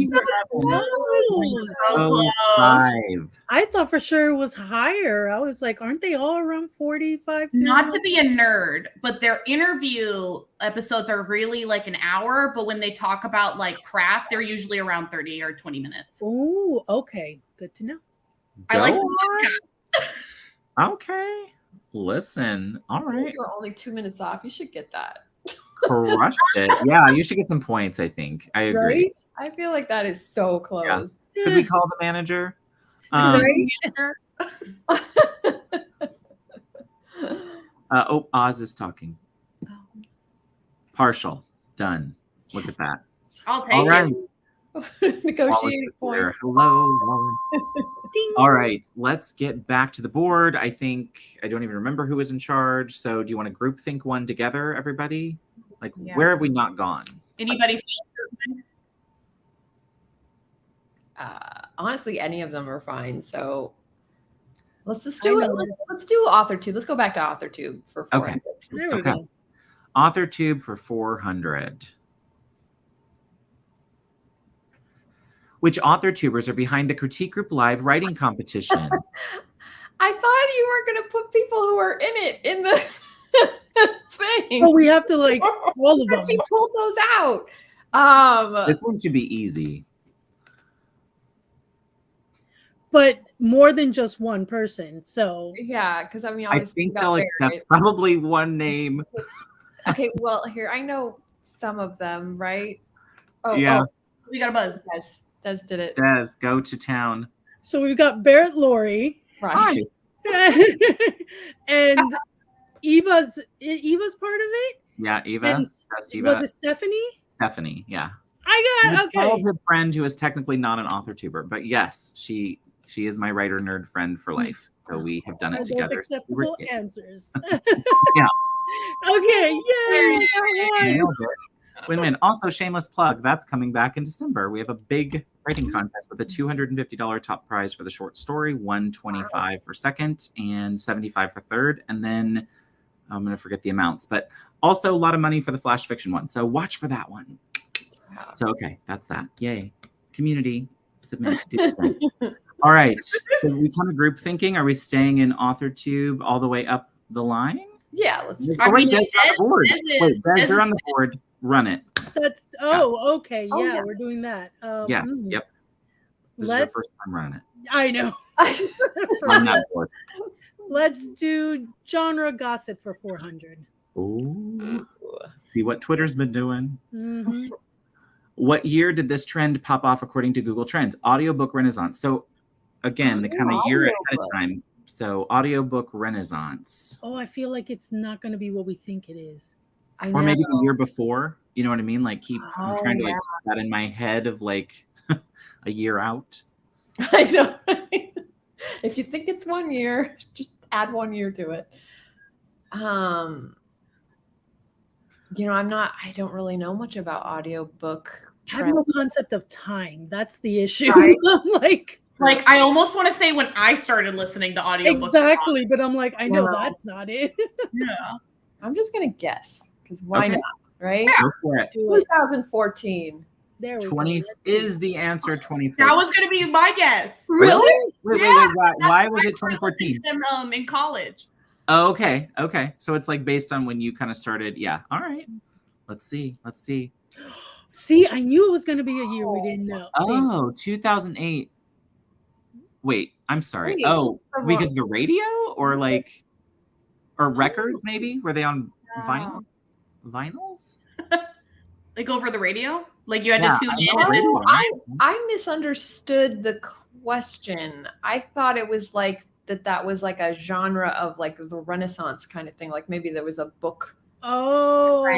close. 5. I thought for sure it was higher. I was like, aren't they all around 45? Not to be a nerd, but their interview episodes are really like an hour. But when they talk about like craft, they're usually around 30 or 20 minutes. Oh, okay. Good to know. I like Okay. Listen. All right. You're only 2 minutes off. You should get that. Crushed it. Yeah, you should get some points, I think. I agree. Right? I feel like that is so close. Could we call the manager? Oz is talking. Partial. Done. Look at that. I'll take All right. Negotiating points. Hello, Wallen. All right, let's get back to the board. I think I don't even remember who was in charge. So do you want to group think one together, everybody? Like, where have we not gone? Anybody? Honestly, any of them are fine. So let's just do it. Let's do author tube. Let's go back to author tube for 400. Okay. There we go. Author tube for 400. Which author tubers are behind the Critique Group Live writing competition? I thought you were going to put people who are in it in the thing. Oh, we have to like all of them. She pulled those out. This one should be easy. But more than just one person. So Yeah, because I mean, I think they'll accept probably one name. Okay, well, here I know some of them, right? We got a buzz. Des did it. Des, go to town. So we've got Barrett Laurie. Right. And Eva's part of it? Yeah, Eva. And was it Stephanie? Stephanie, yeah. I got A okay. childhood friend who is technically not an author tuber, but yes, she is my writer nerd friend for life. So we have done it Are together. those acceptable answers? Yeah. Okay, yay! Nailed it. Win-win. Also, shameless plug, that's coming back in December. We have a big writing contest with a $250 top prize for the short story, $125 for second, and $75 for third. And then I'm going to forget the amounts, but also a lot of money for the flash fiction one. So watch for that one. Wow. So, okay, that's that. Yay. Community, submit. All right. So we kind of group thinking. Are we staying in author tube all the way up the line? Yeah, let's just Des, you're on the board. Run it. That's okay. Oh, Yeah, yeah. we're doing that. Yes. Yep. This is your first time running it. I know. On that board. Let's do genre gossip for 400. Ooh. See what Twitter's been doing. Mm-hmm. What year did this trend pop off according to Google Trends? Audiobook Renaissance. So again, the kind of year ahead of time. So audiobook Renaissance. Oh, I feel like it's not going to be what we think it is. Or maybe the year before. You know what I mean? Like I'm trying to like put that in my head of like a year out. I know. If you think it's 1 year, just add 1 year to it. I don't really know much about audiobook I have no trends. concept of time. That's the issue. Right. Like I almost want to say when I started listening to audiobooks. exactly, but I'm like, I know Wow. that's not it. Yeah. I'm just gonna guess because why Okay. not, right? Go for it. Do it. 2014. There we 20 go. is the answer. 2014. That was going to be my guess. Really? Wait, Yeah, why was I it started listening 2014? to them in college. Oh, okay. So it's like based on when you kind of started. Yeah. All right. Let's see. See, I knew it was going to be a year we didn't know. Oh, 2008. Wait, I'm sorry. Wait, Oh, come because on. the radio or records maybe? Were they on vinyls? Like over the radio? Like you had Yeah, to tune I in? know and radio. listen? I misunderstood the question. I thought it was like that was like a genre of like the Renaissance kind of thing. Like maybe there was a book. Oh. At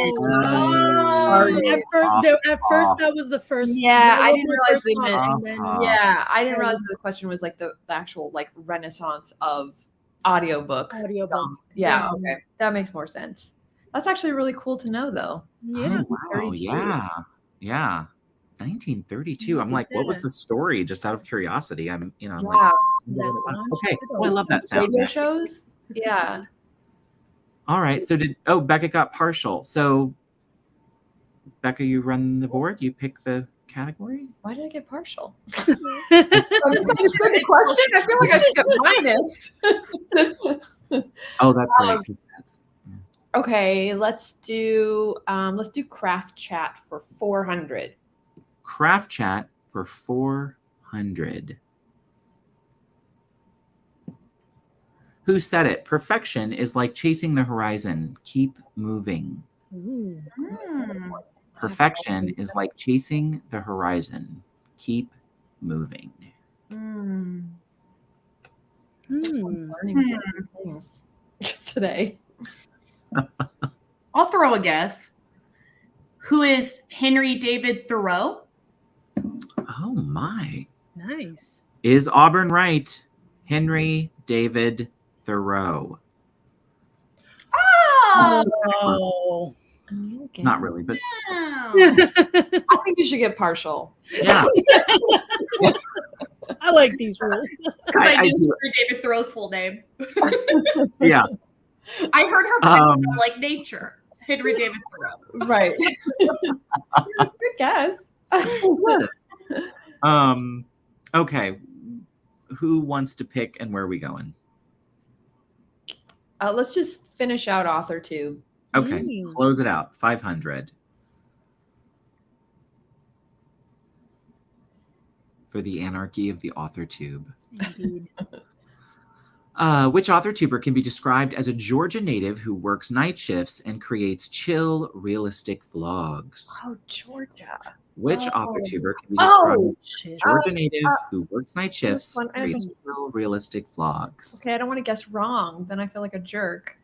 first, that was the first. Yeah, I was didn't my realize first they thought, meant. and then- Yeah, I didn't realize that the question was like the actual like Renaissance of audiobook. audiobooks. Yeah, okay. That makes more sense. That's actually really cool to know though. Yeah. Oh, wow. 32. Yeah. 1932. I'm like, what was the story? Just out of curiosity. I'm, like, Wow. okay. Oh, I love that sound. Radio shows? Yeah. All right. So Becca got partial. So Becca, you run the board. You pick the category. Why did I get partial? I misunderstood the question. I feel like I should get minus. Oh, that's right. Okay, let's do craft chat for 400. Craft chat for 400. Who said it? Perfection is like chasing the horizon. Keep moving. Ooh. Perfection is like chasing the horizon. Keep moving. I'm learning so many things today. I'll throw a guess. Who is Henry David Thoreau? Oh my. Nice. Is Auburn right? Henry David Thoreau. Oh! Okay. Not really, but I think you should get partial. yeah. I like these rules. I knew do. Henry David Thoreau's full name. Yeah. I heard her pronounce like nature. Henry David Thoreau. Right. That's a good guess. Okay. Who wants to pick and where are we going? Let's just finish out author 2. Okay. Close it out. 500. For the anarchy of the author tube. Indeed. Which author tuber can be described as a Georgia native who works night shifts and creates chill, realistic vlogs? Oh, Georgia. Which author tuber can be described as a Georgia native who works night shifts one. and creates chill, realistic vlogs? Okay, I don't want to guess wrong. Then I feel like a jerk.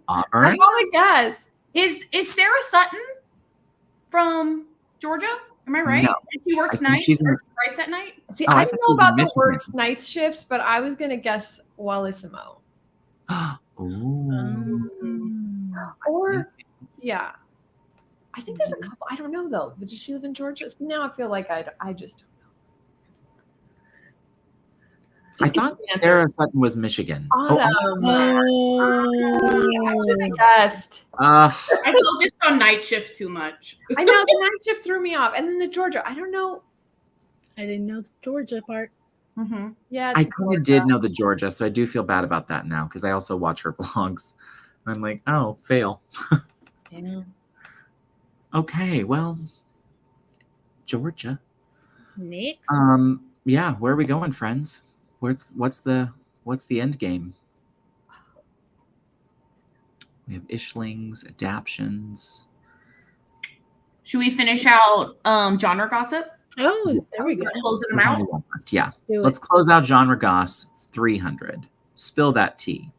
Auburn? I want to guess. Is Sarah Sutton from Georgia? Am I right? No. And she works I think nights she's in- or writes at night? See, Oh, I I thought don't she know was in about the Michigan. works night shifts, but I was gonna guess Wallissimo. Ooh. Or yeah. I think there's a couple. I don't know though. But does she live in Georgia? Now I feel like I just don't know. I thought Sarah Sutton was Michigan. Autumn. I should have guessed. I focused on night shift too much. I know the night shift threw me off, and then the Georgia. I don't know. I didn't know the Georgia part. Mm-hmm. Yeah, I kind of did know the Georgia, so I do feel bad about that now because I also watch her vlogs. I'm like, oh, fail. Yeah. Okay, well, Georgia. Next. Yeah, where are we going, friends? What's the end game? We have ishlings, adaptions. Should we finish out genre gossip? Oh, there we go. Closing them out. Yeah, Do it. let's close out genre goss 300. Spill that tea.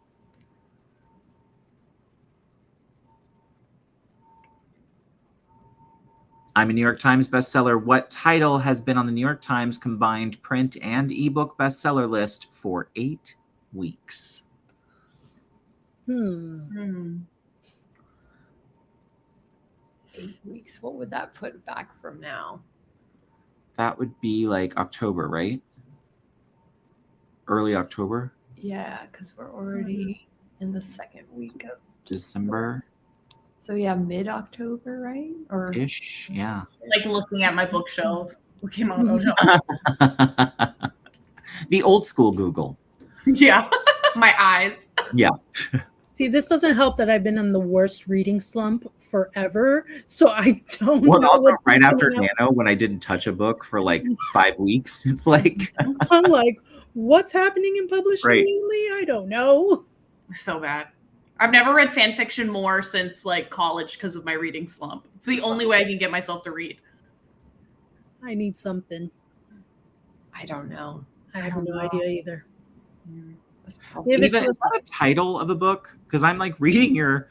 I'm a New York Times bestseller. What title has been on the New York Times combined print and ebook bestseller list for 8 weeks? 8 weeks. What would that put back from now? That would be like October, right? Early October, Yeah, because we're already in the second week of December So yeah, mid-October, right? Or ish. Yeah. Like looking at my bookshelves. Pokemon. Oh no. The old school Google. Yeah. My eyes. Yeah. See, this doesn't help that I've been in the worst reading slump forever, so I don't Well, know. also what's right after coming up. Nano, when I didn't touch a book for like 5 weeks, it's like I'm like, what's happening in publishing Right. lately? I don't know. So bad. I've never read fan fiction more since like college because of my reading slump. It's the only way I can get myself to read. I need something. I don't know. I have no idea either. That's probably- If it even was- is that a title of a book? Because I'm like reading your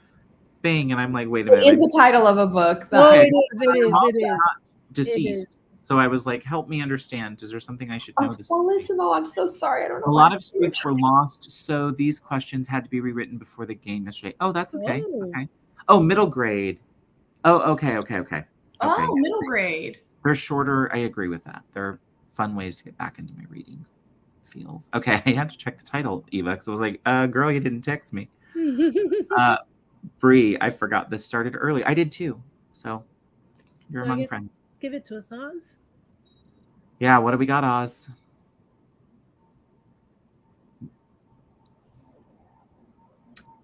thing and I'm like, wait a It minute. is the title of a book. Oh, Okay. it is. Deceased. So I was like, help me understand. Is there something I should know this? Bellissimo, I'm so sorry. I don't know. A why lot I'm of streets were lost, so these questions had to be rewritten before the game yesterday. Oh, that's okay. Oh. Okay. Oh, middle grade. Oh, okay. Oh, yes. middle grade. They're shorter. I agree with that. They're fun ways to get back into my reading feels. Okay, I had to check the title, Eva, because I was like, girl, you didn't text me. Bree, I forgot this started early. I did too. So you're So I among guess friends. give it to us, Oz. Yeah, what do we got, Oz?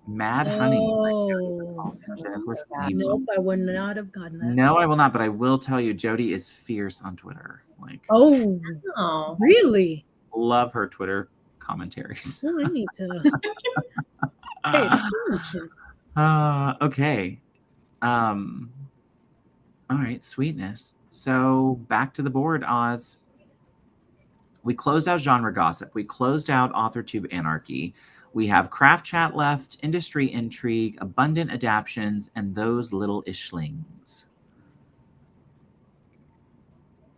Mad Honey. Oh, Jennifer nope, I would not have gotten that. No, I will not, but I will tell you, Jody is fierce on Twitter. Like, Oh, Oh, really? love her Twitter commentaries. Oh, I need to pay attention. Okay. All right, sweetness. So back to the board, Oz. We closed out genre gossip. We closed out AuthorTube anarchy. We have craft chat left, industry intrigue, abundant adaptions, and those little ishlings.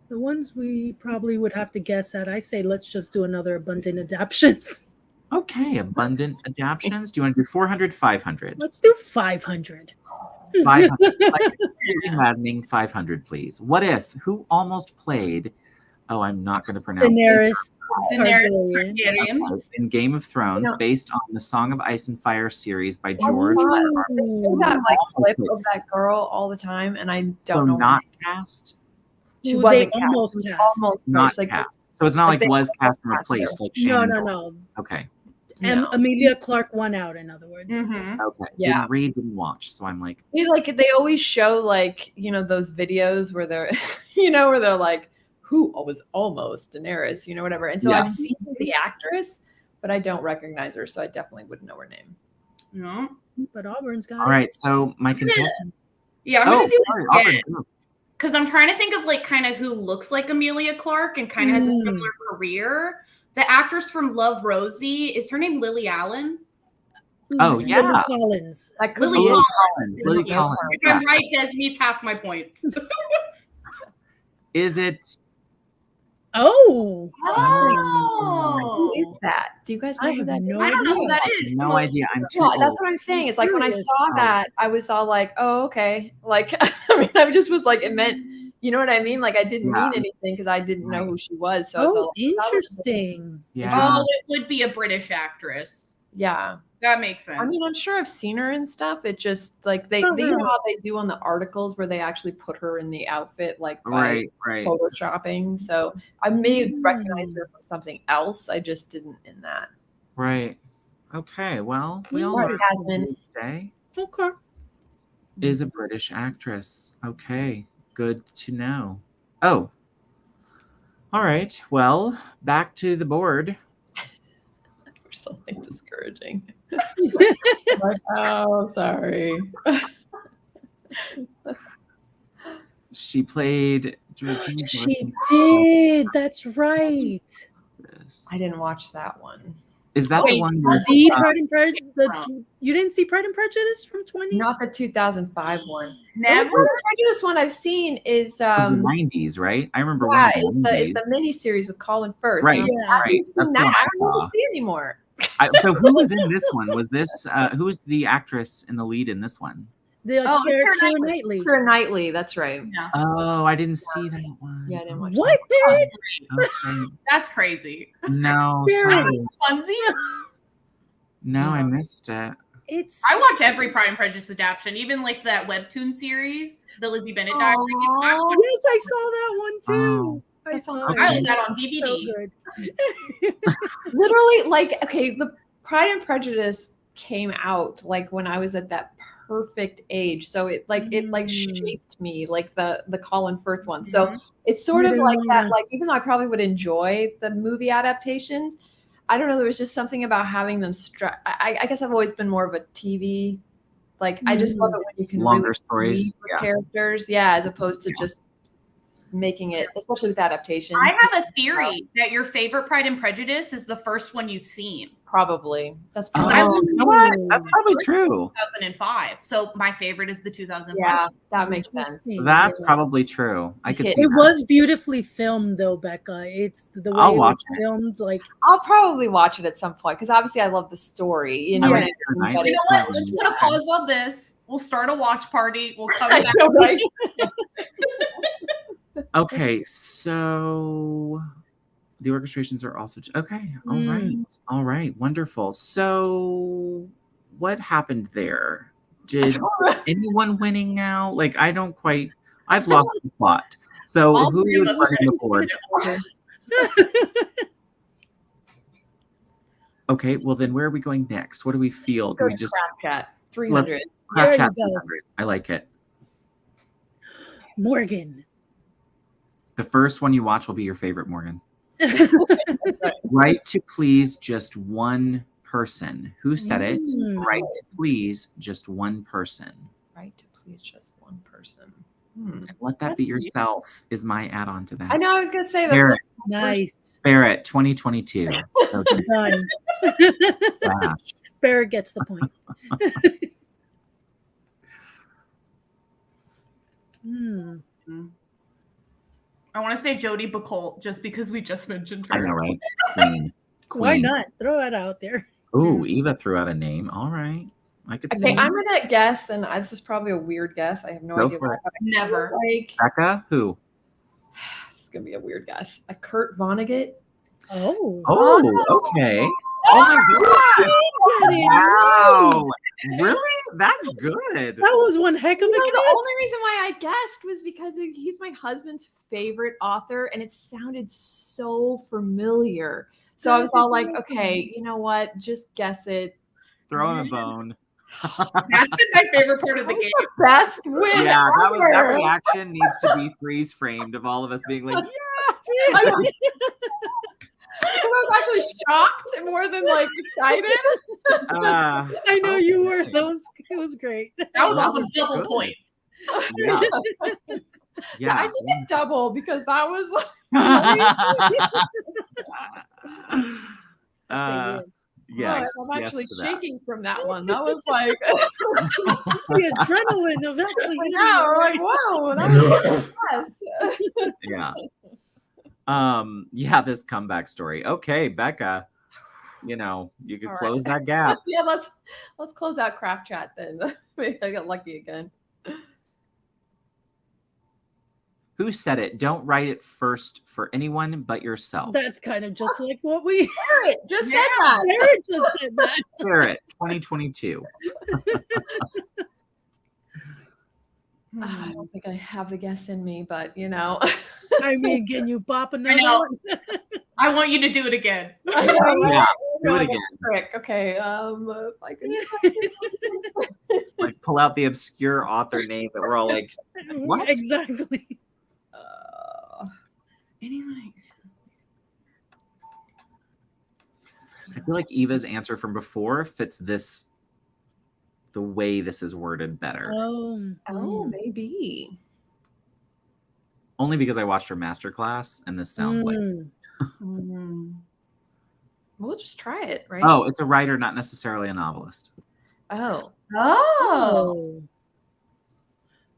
The ones we probably would have to guess at, I say let's just do another abundant adaptions. Okay, abundant adaptions. Do you want to do 400, 500? Let's do 500. 500. Like, really maddening 500, please. What if? Who almost played? Oh, I'm not going to pronounce Daenerys Daenerys Targaryen. Targaryen. in Game of Thrones, You know- based on the Song of Ice and Fire series by I George. saw Ooh. that like clip of that girl all the time, and I So don't know. not cast, She Ooh, wasn't they cast. almost She was cast. almost not like cast. So it's not like like they was cast and almost cast her. replaced. Like No, Shannon no, Doran. no. Okay. And no. Amelia Clark won out, in other words. Mm-hmm. Okay. Yeah. Didn't read, didn't watch. So I'm like, They always show like those videos where they're where they're like, who was almost Daenerys, whatever. And so Yeah. I've seen the actress, but I don't recognize her, so I definitely wouldn't know her name. Yeah. But Auburn's got all it. right. So my contestant. Yeah, I'm gonna do sorry, it again. Auburn, go. Because I'm trying to think of like kind of who looks like Amelia Clark and kind of has a Mm. similar career. The actress from Love Rosie, is her name Lily Allen? Oh, Lily yeah. Collins. That could Lily be Lily Collins. Collins. Lily Yeah. Collins. If Yeah. I'm right, Des needs half my points. Is it? Oh, Who is that? Do you guys know I who have that is? no I don't know who idea. that is. No idea. I'm too Well, old. that's what I'm saying. It's like when I Curious. saw that, I was all like, "Oh, okay." Like, I mean, I just was like, it meant, you know what I mean? Like, I didn't Yeah. mean anything because I didn't know Right. who she was. So, I was Oh, all, interesting. Yeah. Oh, it would be a British actress. yeah. That makes sense. I mean, I'm sure I've seen her and stuff. It just like they you know how they do on the articles where they actually put her in the outfit, like by Right. photoshopping. So I may have recognized her from something else. I just didn't in that. Right. Okay. Well, we all Right, learned Jasmine. something today. Okay. Is a British actress. Okay. Good to know. Oh. All right. Well, back to the board. Or something discouraging. Like, oh, sorry. She played Georgina She Morrison. did. That's right. I didn't watch that one. Is that Okay, the one where See Pride and Prejudice. From. You didn't see Pride and Prejudice from 20? Not the 2005 one. The Never. Pride and Prejudice one I've seen is the 90s, right? I remember one yeah, of it's the the 90s. mini series with Colin Firth. Right, And I'm like, Yeah. I haven't right. seen That's the that. one I I don't saw. see it anymore. So who was in this one? Was this who was the actress in the lead in this one? The Oh, it was Keira Keira Knightley. Keira Knightley, that's right. Yeah. Oh, I didn't see that one. Yeah, I didn't watch What, that. Barrett? Okay. That's crazy. No, Barrett. sorry. Funsies. No, I Yeah. missed it. It's I watch every Pride and Prejudice adaptation, even like that webtoon series, the Lizzie Bennet diaries. Aw. yes, I saw that one Oh. too. I That's saw okay. I it. own that on DVD. So good. Literally, like, okay, the Pride and Prejudice came out like when I was at that perfect age, so it shaped me, like the Colin Firth one. So it's sort of like that. Like, even though I probably would enjoy the movie adaptations, I don't know. There was just something about having them. I guess I've always been more of a TV. Like, I just love it when you can Longer really stories. read the characters, as opposed to just making it, especially with adaptations. I have a theory that your favorite Pride and Prejudice is the first one you've seen. Probably. That's Oh, probably. you know what? That's probably true. 2005. So my favorite is the 2005. Yeah, that makes sense. That's probably true. I could see It that. was beautifully filmed, though, Becca. It's the way I'll it watch was it. filmed. Like, I'll probably watch it at some point because obviously I love the story. You know, I and like it's Keira embedded You know Knightley. what? Let's put a pause on this. We'll start a watch party. We'll come I back. know, right? Okay, so the orchestrations are also okay. All right, wonderful. So, what happened there? Did anyone winning now? Like, I don't quite. I've lost the plot. So, All who three of was us are running the board? Okay, well then, where are we going next? What do we feel? Do we just Craft Chat 300? let's There craft you chat go. 300? I like it. Morgan. The first one you watch will be your favorite, Morgan. Write to please just one person. Who said it? Write to please just one person. Right to please just one person. Let that be yourself is my add-on to that. I know. I was gonna say that's Barrett, Nice. Barrett 2022. So just Done. flash. Barrett gets the point. I want to say Jodie Bacult just because we just mentioned her. I know, right? Queen. Why not? Throw it out there. Ooh, Eva threw out a name. All right. I could see. Okay, I'm gonna guess, and this is probably a weird guess. I have no Go idea. for it. Never. Like, Becca, who? this is gonna be a weird guess. A Kurt Vonnegut. Oh. Oh, okay. Oh my God. Wow. Really? That's good. That was one heck of a The guess. only reason why I guessed was because he's my husband's favorite author, and it sounded so familiar. So I was all like, okay, you know what? Just guess it. Throw him a bone. That's been my favorite part of the game. Best win Yeah, that ever. reaction needs to be freeze framed of all of us being like, I was actually shocked more than like excited. I know you were. It was great. That was also was double good. points. yeah. Yeah. I should get double because that was like yes, I'm actually yes to that. shaking from that one. That was like The adrenaline of actually. I know, we're like, whoa, that was Yeah. Yeah, this comeback story. Okay, Becca, you could All close right. that gap. Yeah, let's close out Craft Chat then. Maybe I got lucky again. Who said it? Don't write it first for anyone but yourself. That's kind of just like what we. Barrett just said that. Barrett just said that. Barrett, 2022. I don't think I have the guess in me, but I mean, can you pop another know. one? I want you to do it again. I know, right? Yeah, do it again. Frick. Okay, if I can Like pull out the obscure author name that we're all like, what? Exactly. Anyway. I feel like Eva's answer from before fits the way this is worded better. Oh, maybe. Only because I watched her masterclass and this sounds like. We'll just try it, right? Oh, it's a writer, not necessarily a novelist. Oh.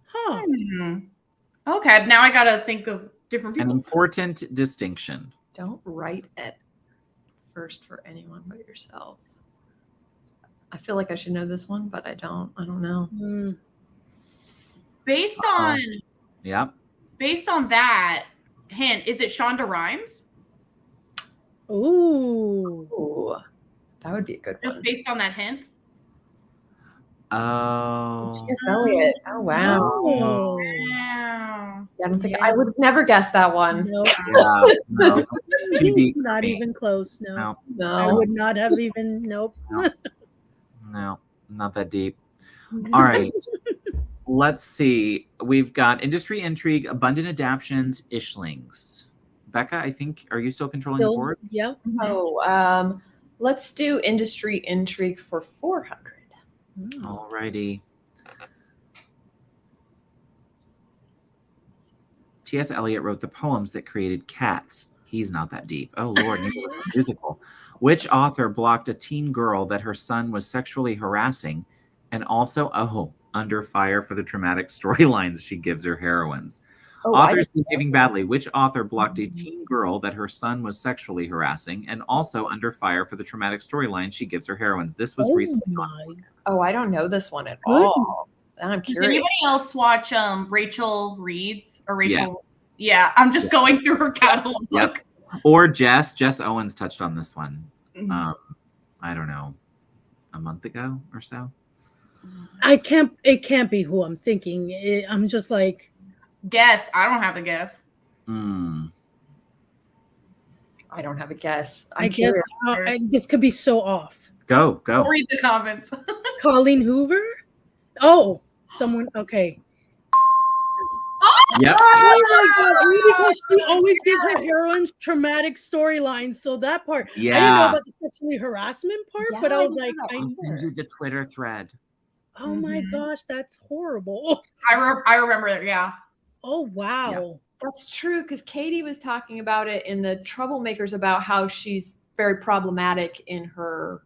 Huh. Okay, now I gotta think of different An people. important distinction. Don't write it first for anyone but yourself. I feel like I should know this one, but I don't know. Based on Yep. based on that hint, is it Shonda Rhimes? Ooh. Ooh, that would be a good Just one. based on that hint. Oh. T.S. Eliot. Oh wow. Oh. Wow. I don't think I would never guess that one. No, Yeah. No. Too deep. for not me. even close. No. No. I No. would not have even. Nope. No. Not that deep. All right. Let's see. We've got industry intrigue, abundant adaptions, Ishlings. Becca, I think, are you still controlling the board? Yep. Oh, let's do industry intrigue for 400. All righty. T.S. Eliot wrote the poems that created Cats. He's not that deep. Oh, Lord, maybe it was a musical. Which author blocked a teen girl that her son was sexually harassing and also, under fire for the traumatic storylines she gives her heroines? Oh, Authors behaving badly. Which author blocked a teen girl that her son was sexually harassing and also under fire for the traumatic storyline she gives her heroines? This was recently. Oh, I don't know this one at Good. all. I'm Does curious. anybody else watch Rachel Reads or Rachel? Yes. Yeah, I'm just going through her catalog. Yep. Or Jess Owens touched on this one. Mhm. I don't know, a month ago or so. It can't be who I'm thinking. I'm just like, Guess. I don't have a guess. Hmm. I don't have a guess. I guess this could be so off. Go. I'll read the comments. Colleen Hoover? Oh, someone. Okay. Yep. Oh my God! Only because she always gives her heroines traumatic storylines. So that part, I didn't know Yeah. about the sexually harassment part, Yeah, but I I was didn't like, know that I'll send you the Twitter thread. oh my Mhm. gosh, that's horrible. I remember that. Yeah. Oh wow. That's true, because Katie was talking about it in the Troublemakers about how she's very problematic in her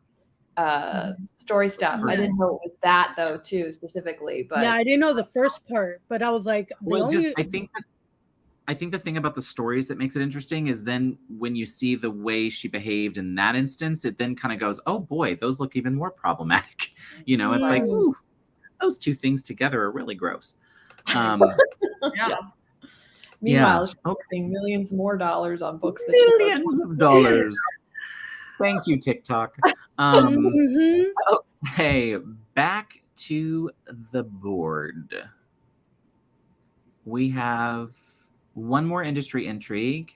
story stuff. I didn't know it was that though too specifically, but Yeah, I didn't know the first part, but I was like, I think the thing about the stories that makes it interesting is then when you see the way she behaved in that instance, it then kind of goes, oh boy, those look even more problematic. You know, it's like, Mm. ooh, those two things together are really gross. Yeah. meanwhile, Yeah. she's spending millions more dollars on books that she wrote. Millions of dollars. Thank you, TikTok. Mhm. Hey, back to the board. We have one more industry intrigue.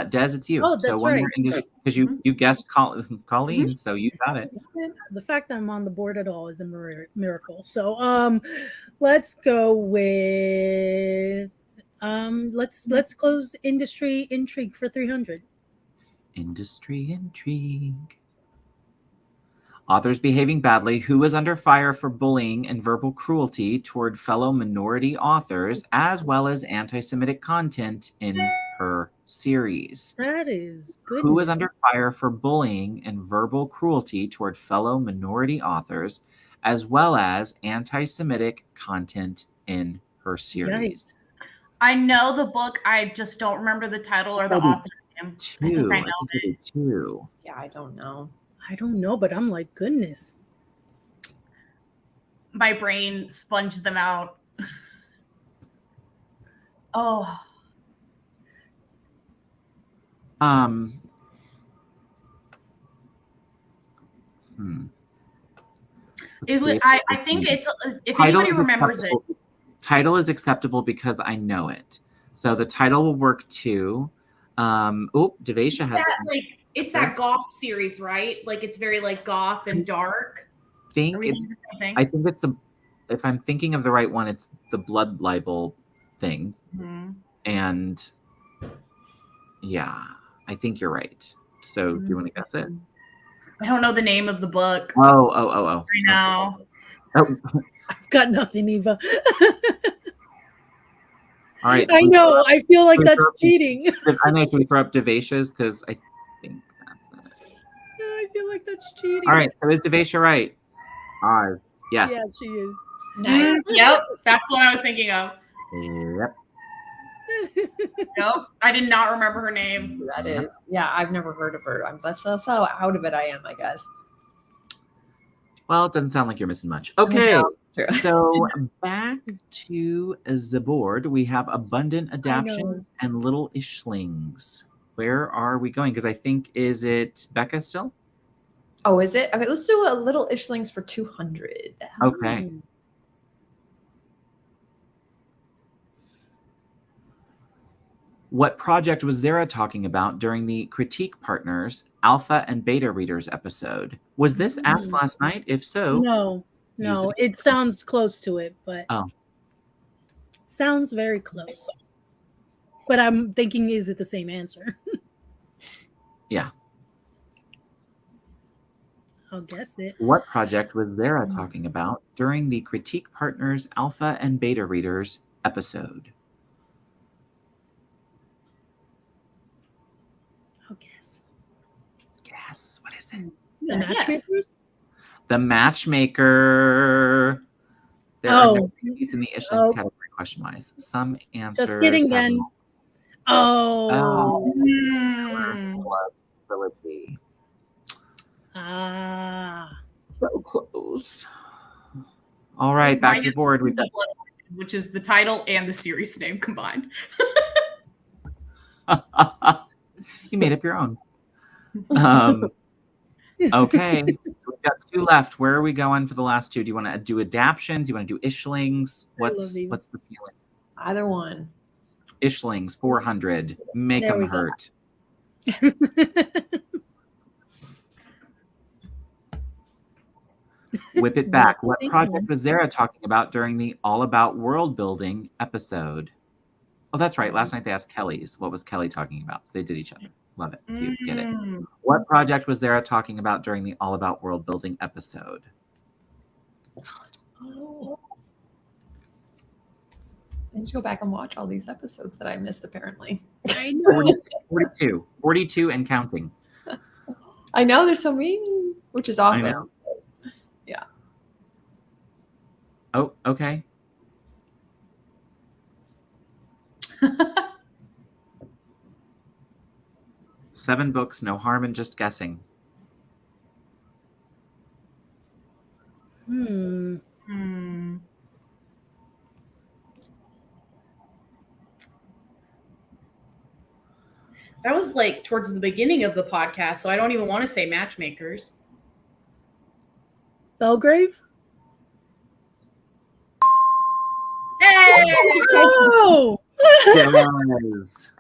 Des, it's you. Oh, so that's one right. more industry because you guessed Colleen, so you got it. The fact that I'm on the board at all is a miracle. So let's go with let's close industry intrigue for 300. Industry intrigue. Authors behaving badly. Who is under fire for bullying and verbal cruelty toward fellow minority authors, as well as anti-Semitic content in her series? That is good. Who is under fire for bullying and verbal cruelty toward fellow minority authors, as well as anti-Semitic content in her series? I know the book. I just don't remember the title or the author name. I think I know it. Two. Yeah, I don't know. I don't know, but I'm like, goodness. My brain sponged them out. Oh. I think it's if anybody remembers it. Title is acceptable because I know it. So the title will work too. Devesha has it's that goth series, right? Like it's very like goth and dark. I think it's if I'm thinking of the right one, it's the blood libel thing. Mm-hmm. And yeah, I think you're right. So do you want to guess it? I don't know the name of the book. Oh. I know. Oh. I've got nothing, Eva. All right. I know. I feel like that's cheating. I know. Should we throw up Devesha's? Because I think that's it. I feel like that's cheating. All right. So is Devesha right? Oz. Yes. Yeah, she is. Nice. Yep. That's what I was thinking of. Yep. Nope. I did not remember her name. That is. Yeah, I've never heard of her. That's so out of it I am, I guess. Well, it doesn't sound like you're missing much. Okay. True. So back to the board, we have abundant adaptions and little ishlings. Where are we going? Because I think, is it Becca still? Oh, is it? Okay, let's do a little ishlings for 200. Okay. What project was Zara talking about during the Critique Partners Alpha and Beta Readers episode? Was this asked last night? If so, no, it sounds close to it, but sounds very close. But I'm thinking, is it the same answer? Yeah. I'll guess it. What project was Zara talking about during the Critique Partners Alpha and Beta Readers episode? I'll guess. Guess. What is it? The Matchmakers? The Matchmaker. There are no repeats in the issues category question-wise. Some answers. Just kidding, then. Oh. Ability. So close. All right, back to the board. We've got, which is the title and the series name combined. you made up your own. Okay, so we've got 2 left. Where are we going for the last 2? Do you want to do adaptions? Do you want to do ishlings? What's the feeling? Either one. Ishlings, 400. Make There them hurt. Whip it back. What project was Zara talking about during the All About World Building episode? Oh, that's right. Last night they asked Kelly's. What was Kelly talking about? So they did each other. Love it. Cute. Get it. What project was Zara talking about during the All About World Building episode? Oh. I need to go back and watch all these episodes that I missed, apparently. I know. 42 and counting. I know there's so many, which is awesome. Yeah. Oh, okay. Seven books, no harm in just guessing. That was like towards the beginning of the podcast, so I don't even want to say Matchmakers. Belgrave? Hey! Oh! Does.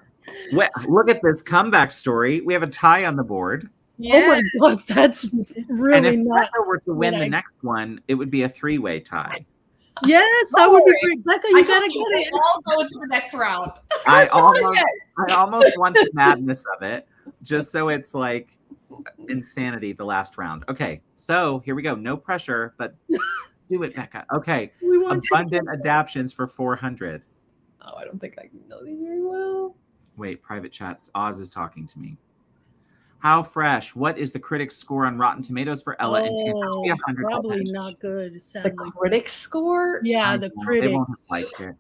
Well, look at this comeback story. We have a tie on the board. Yeah. Oh my God, that's really and if not. Becca were to win the next one, it would be a 3-way tie. Yes, that would be great. Becca, you gotta get it. I'll go into the next round. I almost want the madness of it, just so it's like insanity the last round. Okay, so here we go. No pressure, but do it, Becca. Okay, abundant adaptions for 400. Oh, I don't think I can know these very well. Wait, private chats. Oz is talking to me. How fresh? What is the critics' score on Rotten Tomatoes for Ella and Chance? Probably not good. Sadly. The critics' score? Yeah, the critics. They won't have liked it.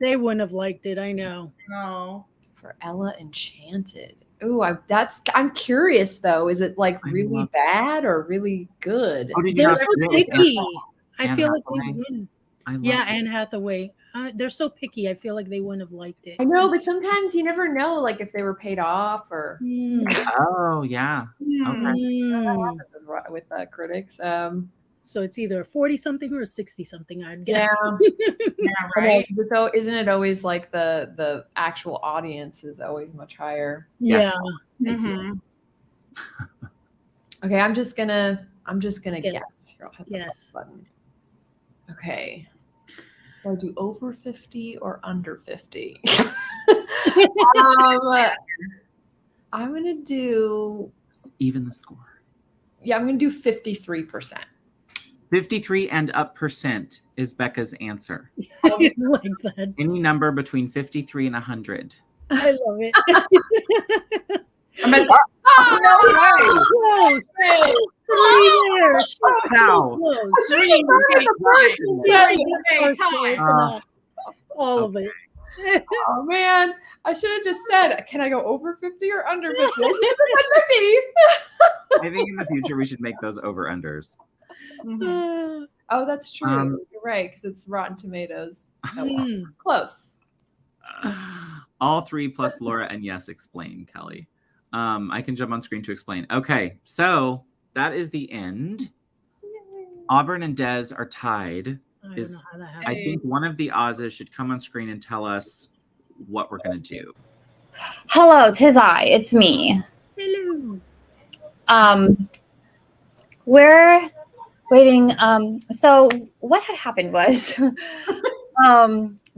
They wouldn't have liked it. I know. No. For Ella Enchanted. Ooh, I'm curious though. Is it like really bad or really good? Oh, they're so picky. I feel like they wouldn't. Yeah, Anne Hathaway. They're so picky. I feel like they wouldn't have liked it. I know, but sometimes you never know, like if they were paid off or. Oh yeah. Okay. With critics. So it's either a 40-something or a 60-something, I'd guess. Yeah, right. But though, isn't it always like the actual audience is always much higher? Yeah. Yes. Okay, I'm just gonna guess. Here, I'll hit the button. Okay. Do I do over 50 or under 50? I'm gonna do even the score. Yeah, I'm gonna do 53%. 53 and up % is Becca's answer. I like that. Any number between 53 and 100. I love it. Close. All of it. Oh man, I should have just said, can I go over 50 or under 50? I think in the future we should make those over unders. Oh, that's true. You're right, because it's Rotten Tomatoes. Oh, well. Close. All three plus Laura and yes, explain, Kelly. I can jump on screen to explain. Okay, so that is the end. Yay. Auburn and Des are tied. I don't know how that happened. I think one of the Oz's should come on screen and tell us what we're going to do. Hello, 'tis I. It's me. Hello. We're waiting. So what had happened was,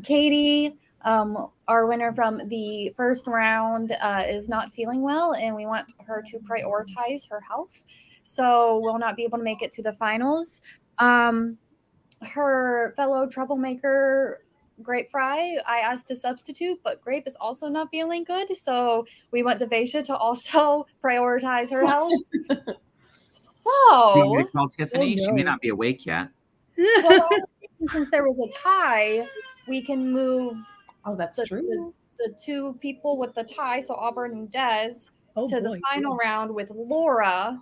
Katie, our winner from the first round, is not feeling well, and we want her to prioritize her health. So will not be able to make it to the finals. Her fellow troublemaker, Grape Fry, I asked to substitute, but Grape is also not feeling good. So we went to Vaisha to also prioritize her health. You want me to call Tiffany? no. She may not be awake yet. Well, since there was a tie, we can move. Oh, that's true. The two people with the tie, so Auburn and Des, to the boy. final round with Laura.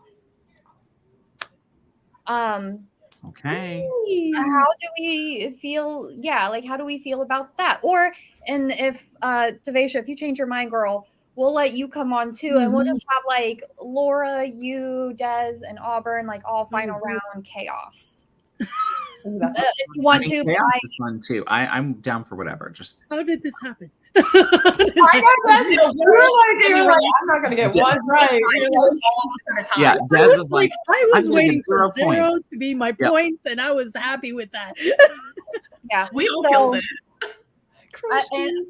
Okay. How do we feel? Yeah, like how do we feel about that? Or, and if Tavasha, if you change your mind, girl, we'll let you come on too, and we'll just have like Laura, you, Des, and Auburn, like all final round chaos. If you want to, chaos is fun too. I'm down for whatever. Just how did this happen? I know you're like, I'm not gonna get one right. Yeah, Des is like, I was waiting for 0 zero to be my points, and I was happy with that. Yeah, we all killed it. And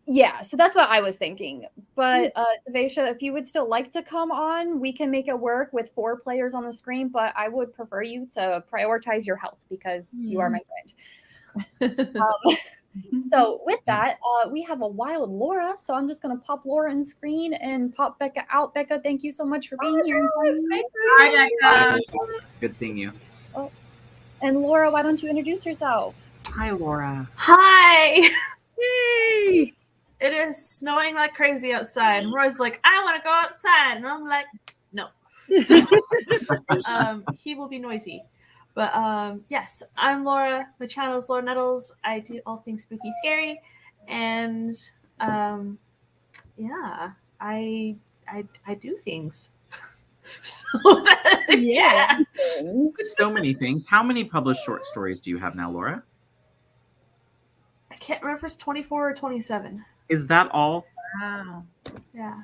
yeah, so that's what I was thinking. But Tavasha, if you would still like to come on, we can make it work with 4 players on the screen, but I would prefer you to prioritize your health because you are my friend. So with that, we have a wild Laura. So I'm just going to pop Laura in screen and pop Becca out. Becca, thank you so much for being here. Hi, Becca. good seeing you. Oh. And Laura, why don't you introduce yourself? Hi, Laura. Hi. Yay! It is snowing like crazy outside. And Roy's like, I want to go outside. And I'm like, no. So, he will be noisy. But yes, I'm Laura. My channel is Laura Nettles. I do all things spooky, scary. And yeah, I do things. So, yeah. So many things. How many published short stories do you have now, Laura? I can't remember if it's 24 or 27. Is that all? Wow. Yeah.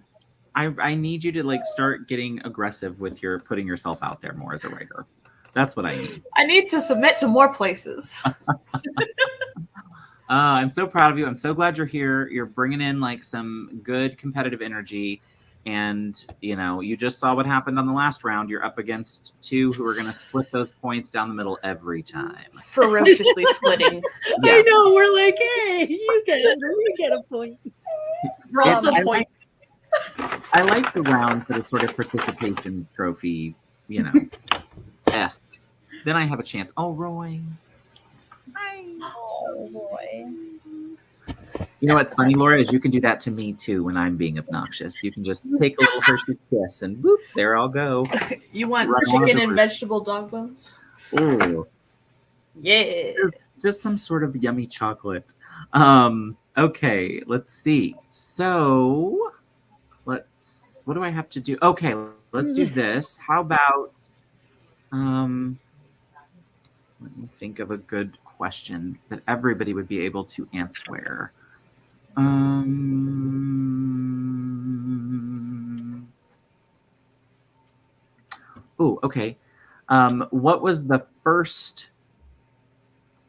I need you to like start getting aggressive with your putting yourself out there more as a writer. That's what I need. I need to submit to more places. I'm so proud of you. I'm so glad you're here. You're bringing in like some good competitive energy. And, you know, you just saw what happened on the last round. You're up against 2 who are going to split those points down the middle every time. Ferociously splitting. Yeah. I know. We're like, hey, you get a point. I like the rounds that are sort of participation trophy, you know, esque. Then I have a chance. Oh, Roy. Hi. Oh, boy. You know what's funny, Laura, is you can do that to me too when I'm being obnoxious. You can just take a little Hershey kiss and whoop, there I'll go. You want Right chicken and vegetable dog bones? Ooh. Yeah. Just some sort of yummy chocolate. Okay, let's see. So what do I have to do? Okay, let's do this. How about let me think of a good question that everybody would be able to answer. Oh, okay. What was the first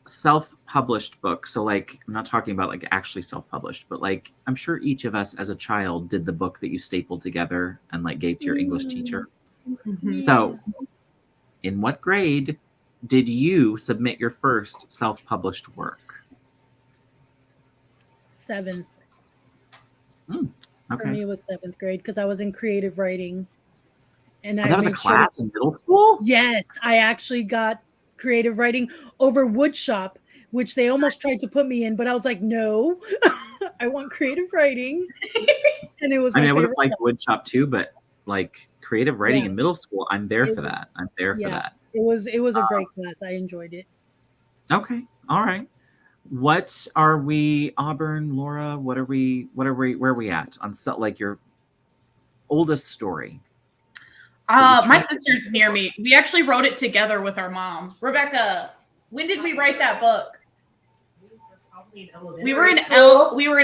self-published book? So like, I'm not talking about like actually self-published, but like, I'm sure each of us as a child did the book that you stapled together and like gave to your English teacher. Mm-hmm. So in what grade did you submit your first self-published work? 7th. Okay. For me, it was 7th grade because I was in creative writing. And that was a class in middle school? Yes, I actually got creative writing over woodshop, which they almost tried to put me in, but I was like, no, I want creative writing. And it was I would have liked woodshop too, but like creative writing in middle school, I'm there for that. I'm there for that. It was a great class. I enjoyed it. Okay. All right. What are we, Auburn, Laura? Where are we at on like your oldest story? My sister's near me. We actually wrote it together with our mom. Rebecca, when did we write that book? We were in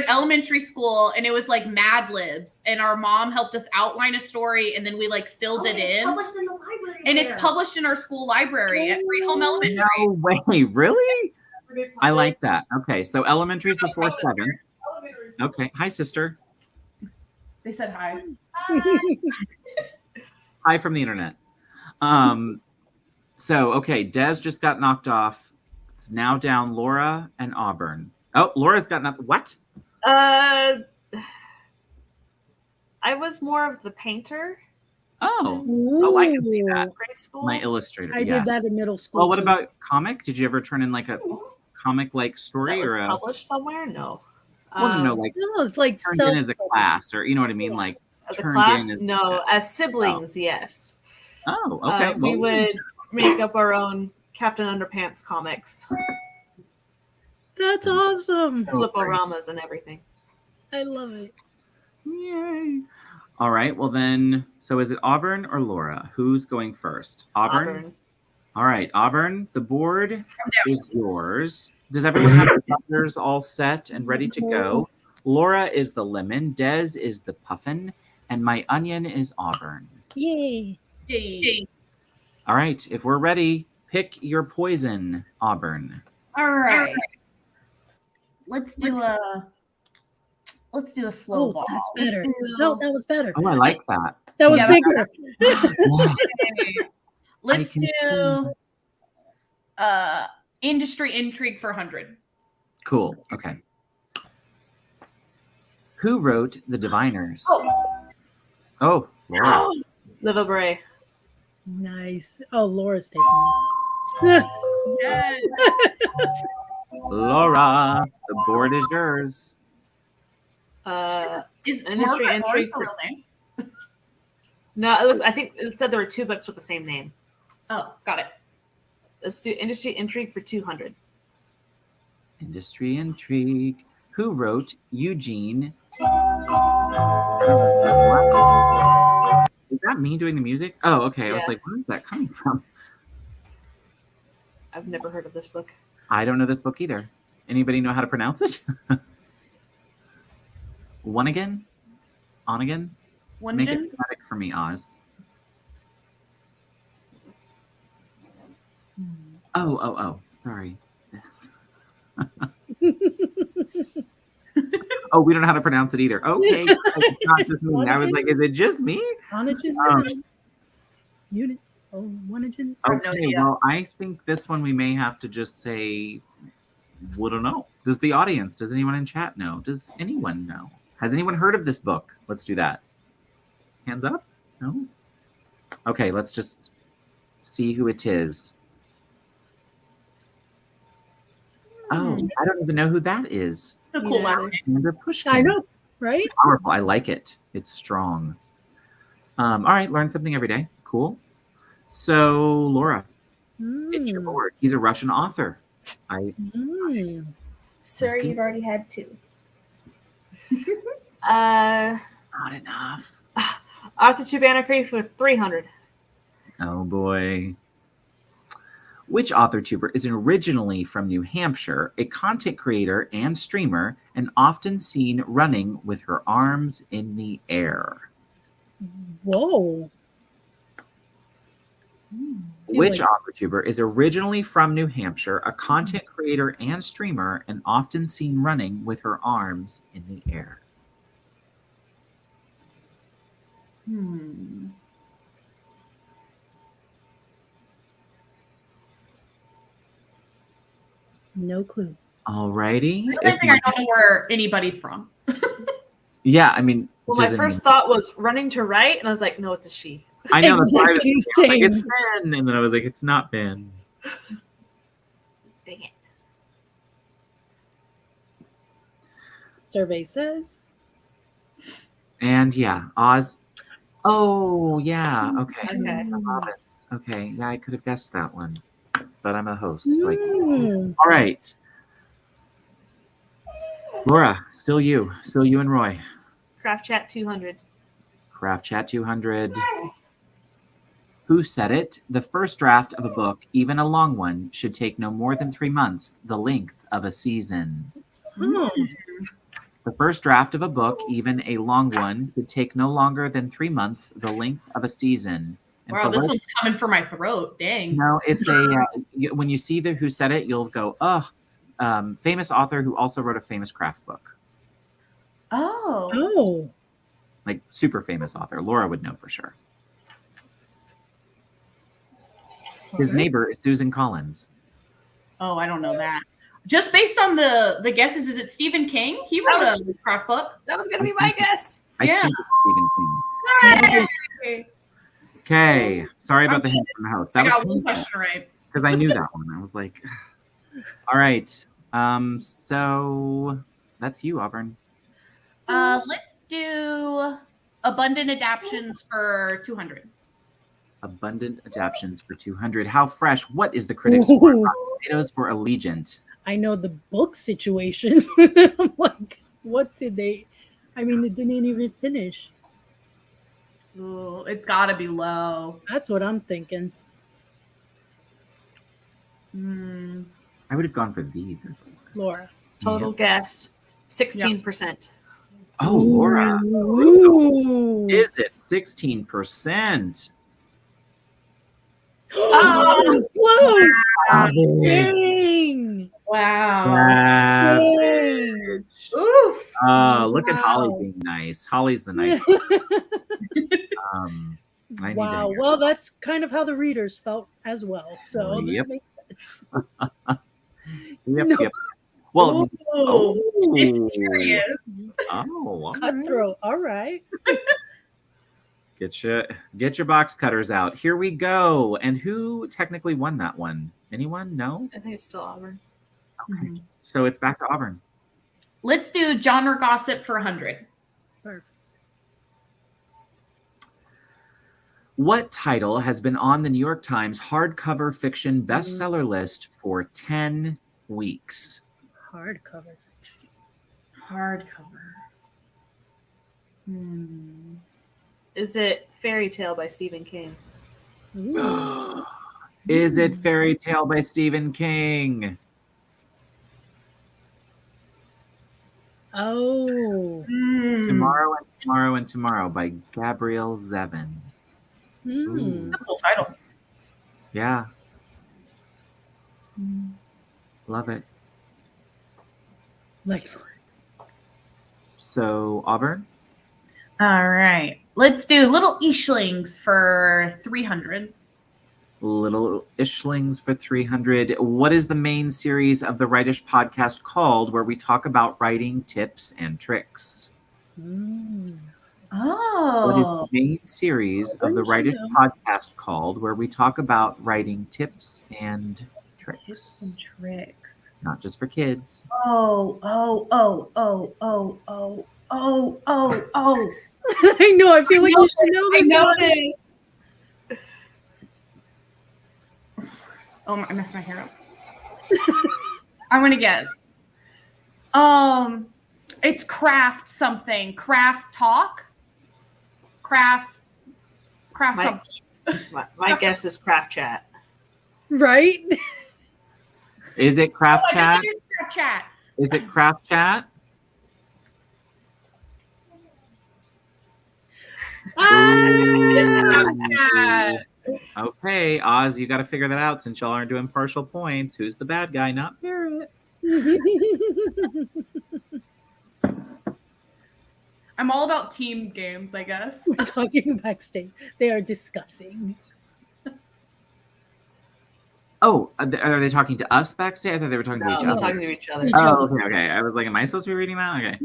elementary school, and it was like Mad Libs, and our mom helped us outline a story, and then we like filled it in. Published in the library. And it's published in our school library at Home Elementary. No way, really? I like that. Okay, so elementary is before 7th. Okay, hi, sister. They said hi. Hi from the internet. So, okay, Des just got knocked off. It's now down Laura and Auburn. Oh, Laura's got nothing. What? I was more of the painter. Oh, I can see that. Grade school. My illustrator. I did that in middle school. Well, what too. about comic? Did you ever turn in like a comic-like story That was or a? published somewhere? No. Well, no, like No, it's like turned in as a class, or you know what I mean, like as a turned class? in as No, as siblings, yes. Oh, okay. We would make up our own Captain Underpants comics, That's awesome. flip-o-ramas and everything. I love it. Yay! All right. Well, then, so is it Auburn or Laura? Who's going first? Auburn. All right, Auburn. The board is yours. Does everyone have their butters all set and ready to go? Laura is the lemon. Des is the puffin, and my onion is Auburn. Yay. Yay. All right. If we're ready, pick your poison, Auburn. All right. Let's do a slow Oh, ball. that's better. No, that was better. Oh, I like that. That was Yeah, bigger. Let's I can do industry intrigue for 100. Cool. Okay. Who wrote The Diviners? Oh, Laura. Liva Bray. Nice. Oh, Laura's taking this. Yes. Laura, the board is yours. Is Industry Margaret intrigue Lawrence a real name? No, I think it said there were 2 books with the same name. Oh, got it. Let's do industry intrigue for 200. Industry intrigue. Who wrote Eugene? Is that me doing the music? Oh, okay. I was Yeah. like, where is that coming from? I've never heard of this book. I don't know this book either. Anybody know how to pronounce it? One again? On again? Make it phonetic for me, Oz. Oh. Sorry. Yes. Oh, we don't know how to pronounce it either. Okay. It's not just me. I was like, is it just me? Onogen. Unit. Oh, onogen. Okay, well, I think this one we may have to just say, we don't know. Does the audience, does anyone in chat know? Does anyone know? Has anyone heard of this book? Let's do that. Hands up? No? Okay, let's just see who it is. Oh, I don't even know who that is. A cool last name. Sandra Pushkin. I know, right? Powerful. I like it. It's strong. All right, learn something every day. Cool. So, Laura, it's your board. He's a Russian author. Sir, you've already had 2. Not enough. Arthur Tubanakri for 300. Oh boy. Which author tuber is originally from New Hampshire, a content creator and streamer, and often seen running with her arms in the air? Whoa. Which author tuber is originally from New Hampshire, a content creator and streamer, and often seen running with her arms in the air? No clue. Alrighty. I don't know where anybody's from. Yeah, I mean, Well, my first thought was running to right, and I was like, no, it's a she. I know that's why I was Exactly like, it's Ben, and then I was like, it's not Ben. Dang it. Survey says. And yeah, Oz. Oh, yeah. Okay. Okay. The Hobbits. Okay. Yeah, I could have guessed that one, but I'm a host, so I can't. Mm. All right. Laura, still you and Roy. Craft Chat 200. Craft Chat 200. Who said it? The first draft of a book, even a long one, should take no more than 3 months, the length of a season. Oh. The first draft of a book, even a long one, should take no longer than 3 months, the length of a season. And Wow, for this what- one's coming for my throat. Dang. No, it's when you see the who said it, you'll go, famous author who also wrote a famous craft book. Oh. Oh. Like super famous author. Laura would know for sure. His Okay. neighbor is Susan Collins. Oh, I don't know that. Just based on the guesses, is it Stephen King? He wrote a craft book. That was gonna be my guess. I Yeah. think it's Stephen King. Hey, Okay. Sorry about the hint from the host. I That got was one question right. because I knew that one. I was like, all right. So that's you, Auburn. Let's do abundant adaptions for 200. Abundant adaptions for 200. How fresh? What is the critics score? Ooh. Rotten Tomatoes for Allegiant. I know the book situation. I'm like, what did they? I mean, it didn't even finish. Ooh, it's got to be low. That's what I'm thinking. Hmm. I would have gone for these as the worst. Laura. Total Yep. guess 16%. Oh, Laura. Ooh. Is it 16%? Oh, that was close. Savage. Dang. Wow. Dang. Oof. Look at Holly Wow. being nice. Holly's the nice one. I need to Wow. hear Well, that's kind of how the readers felt as well. So Yep. that makes sense. Yep, No. yep. Well, Oh, oh, mysterious. all right. Cutthroat. All right. Get your box cutters out. Here we go. And who technically won that one? Anyone? No? I think it's still Auburn. Okay. Mhm. So it's back to Auburn. Let's do genre gossip for 100. Perfect. What title has been on the New York Times hardcover fiction bestseller list for 10 weeks? Hardcover fiction. Hardcover. Hmm. Is it Fairy Tale by Stephen King? Ooh. Is it Fairy Tale by Stephen King? Oh. Hmm. Tomorrow and Tomorrow and Tomorrow by Gabrielle Zevin. Hmm. It's a cool title. Yeah. Love it. Excellent. So, Auburn? All right. Let's do Little Ishlings for 300. Little Ishlings for 300. What is the main series of the Writish podcast called where we talk about writing tips and tricks? Mm. What is Oh. the main series of the Oh, Writish no. podcast called where we talk about writing tips and Tips tricks? and tricks. Not just for kids. Oh. I know. I feel like you should know I this know one. this. Oh, I messed my hair up. I'm gonna guess. It's craft something. Craft talk. Craft My- something. My guess is Craft Chat. Right? Is it Craft Oh, I Chat? think it is Craft Chat. Is it Craft Chat? Craft Chat. Okay, Oz, you got to figure that out since y'all aren't doing partial points. Who's the bad guy? Not Barrett. I'm all about team games, I guess. We're talking backstage. They are discussing. Oh, are they talking to us backstage? I thought they were talking to each No, other. talking to each other. Oh, okay, okay. I was like, am I supposed to be reading that? Okay.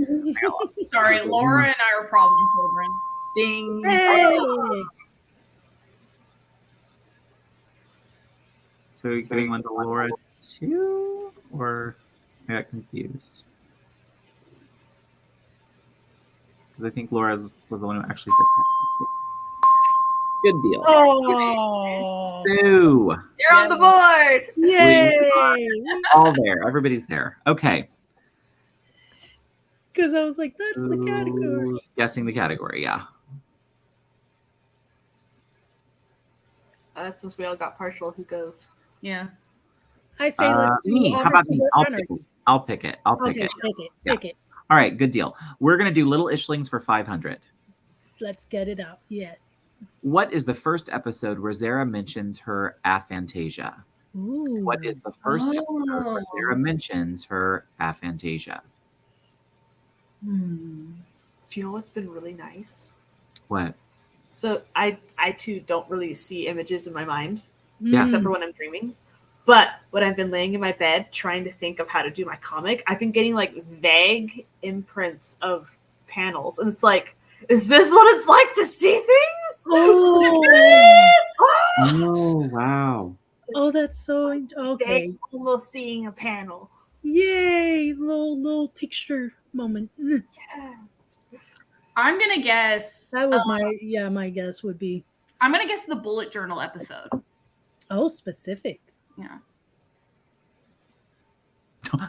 Sorry, Laura and I are problem children. Ding. Hey! So you're giving one to Laura too? Or I got confused. Because I think Laura was the one who actually said that. Good deal. Oh, Sue. You're on the board. yay! All there. Everybody's there. Okay. Because I was like, that's the category. Who's guessing the category? Yeah. Since we all got partial, who goes? Yeah. I say let's do Me. How about me? Honor. I'll pick it. I'll pick Okay, it. pick it. Yeah. Pick it. All right. Good deal. We're going to do Little Ishlings for 500. Let's get it out. Yes. What is the first episode where Zara mentions her aphantasia? Ooh. What is the first episode where Oh. Zara mentions her aphantasia? Do you know what's been really nice? What? So I too don't really see images in my mind, Yeah. except for when I'm dreaming. But when I've been laying in my bed trying to think of how to do my comic, I've been getting like vague imprints of panels, and it's like, is this what it's like to see things? Oh, wow. Oh, that's so okay. Vague, almost seeing a panel. Yay! Little picture moment. Yeah. I'm gonna guess. That was my guess would be I'm gonna guess the bullet journal episode. specific. Yeah.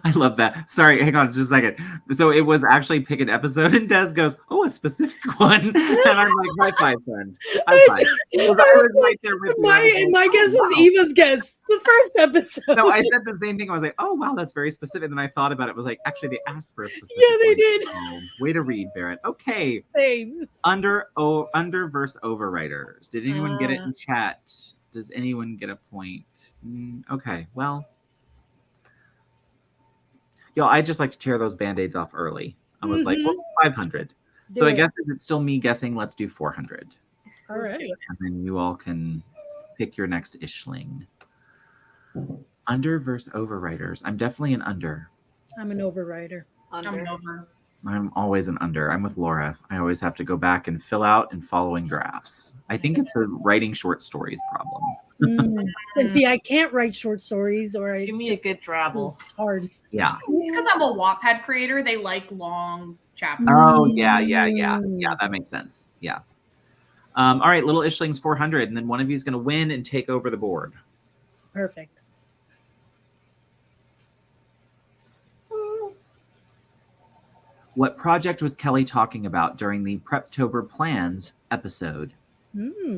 I love that. Sorry, hang on just a second. So it was actually pick an episode, and Des goes, "Oh, a specific one," and I'm like, "High five, friend. High five." Because I was right there with you. I was like, My guess was wow. Eva's guess. The first episode. No, I said the same thing. I was like, "Oh, wow, that's very specific." Then I thought about it. Was like, actually, they asked for a specific. Yeah, they one. did. Oh, way to read, Barrett. Okay, Same. under verse overwriters. Did anyone get it in chat? Does anyone get a point? Okay, well. Yo, I just like to tear those band-aids off early. I was like, well, 500. So I guess is it still me guessing? Let's do 400. All right. And then you all can pick your next Ishling. Under versus overwriters. I'm definitely an under. I'm an overwriter. I'm over. I'm always an under. I'm with Laura. I always have to go back and fill out and following drafts. I think it's a writing short stories problem. And see, I can't write short stories, or I Give me just, a good drabble. it's hard. Yeah. It's because I'm a Wattpad creator. They like long chapters. Oh, yeah. Yeah, that makes sense. Yeah. All right, Little Ishlings 400, and then one of you is going to win and take over the board. Perfect. What project was Kelly talking about during the Preptober Plans episode?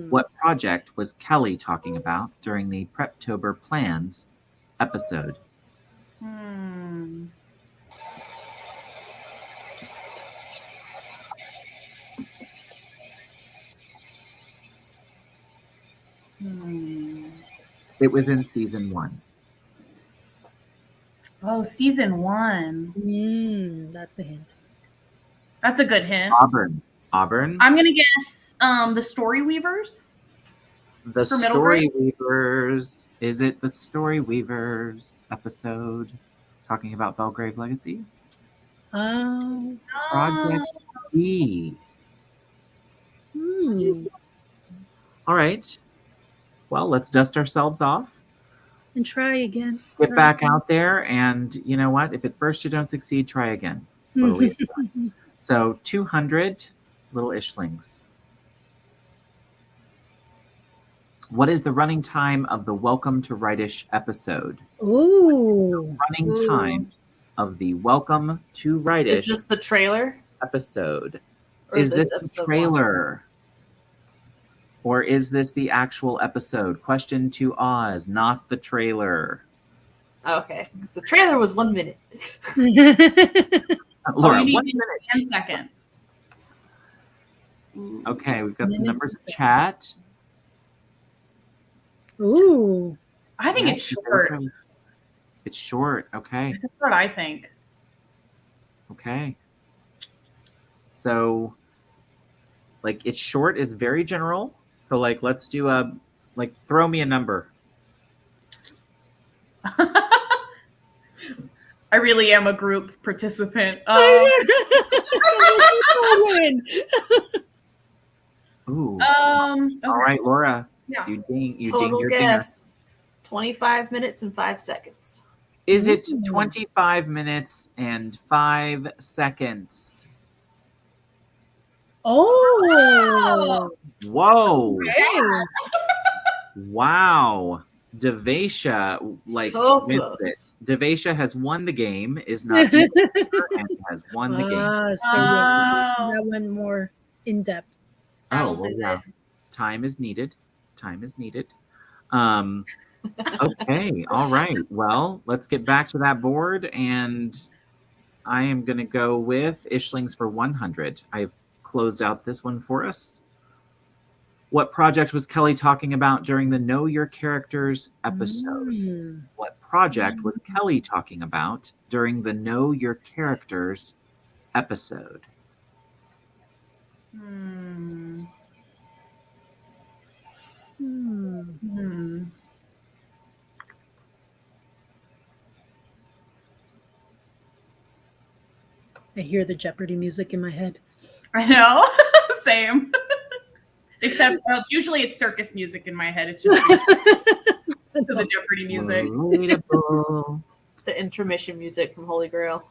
What project was Kelly talking about during the Preptober Plans episode? It was in season 1. Oh, season 1. That's a hint. That's a good hint. Auburn. I'm gonna guess the Story Weavers. The for middle Story grade? Weavers. Is it the Story Weavers episode talking about Belgrave Legacy? Project D. All right. Well, let's dust ourselves off. And try again. Get back out there, and you know what? If at first you don't succeed, try again. That's what we do. So 200 Little Ishlings. What is the running time of the Welcome to Rightish episode? Ooh. Running time of the Welcome to Rightish Is this the trailer? episode. Or Is this the episode trailer? Or is this the actual episode? Question to Oz, not the trailer. one? Okay, because the trailer was 1 minute. Laura, you need 1 minute. 10 seconds. Okay, we've got some numbers in chat. Ooh. I think it's short. It's short. Okay. That's what I think. Okay. So, like, it's short is very general. So, like, let's do throw me a number. I really am a group participant. Ooh. Okay. All right, Laura. Yeah. You ding Total your guess. 25 minutes and 5 seconds. Is it 25 minutes and 5 seconds? Oh. Whoa. Hey. Wow. Devesha So wins close. it. Devesha has won the game, is not even and has won the game. So Oh. that went more in depth. Oh, That'll well, do yeah. Time is needed. Time is needed. Okay. All right. Well, let's get back to that board, and I am going to go with Ishlings for 100. I've closed out this one for us. What project was Kelly talking about during the Know Your Characters episode? Mm. What project was Kelly talking about during the Know Your Characters episode? Hmm. Hmm. Hmm. I hear the Jeopardy music in my head. I know. Same. Except usually it's circus music in my head. It's just the Jeopardy music. Relatable. The intermission music from Holy Grail.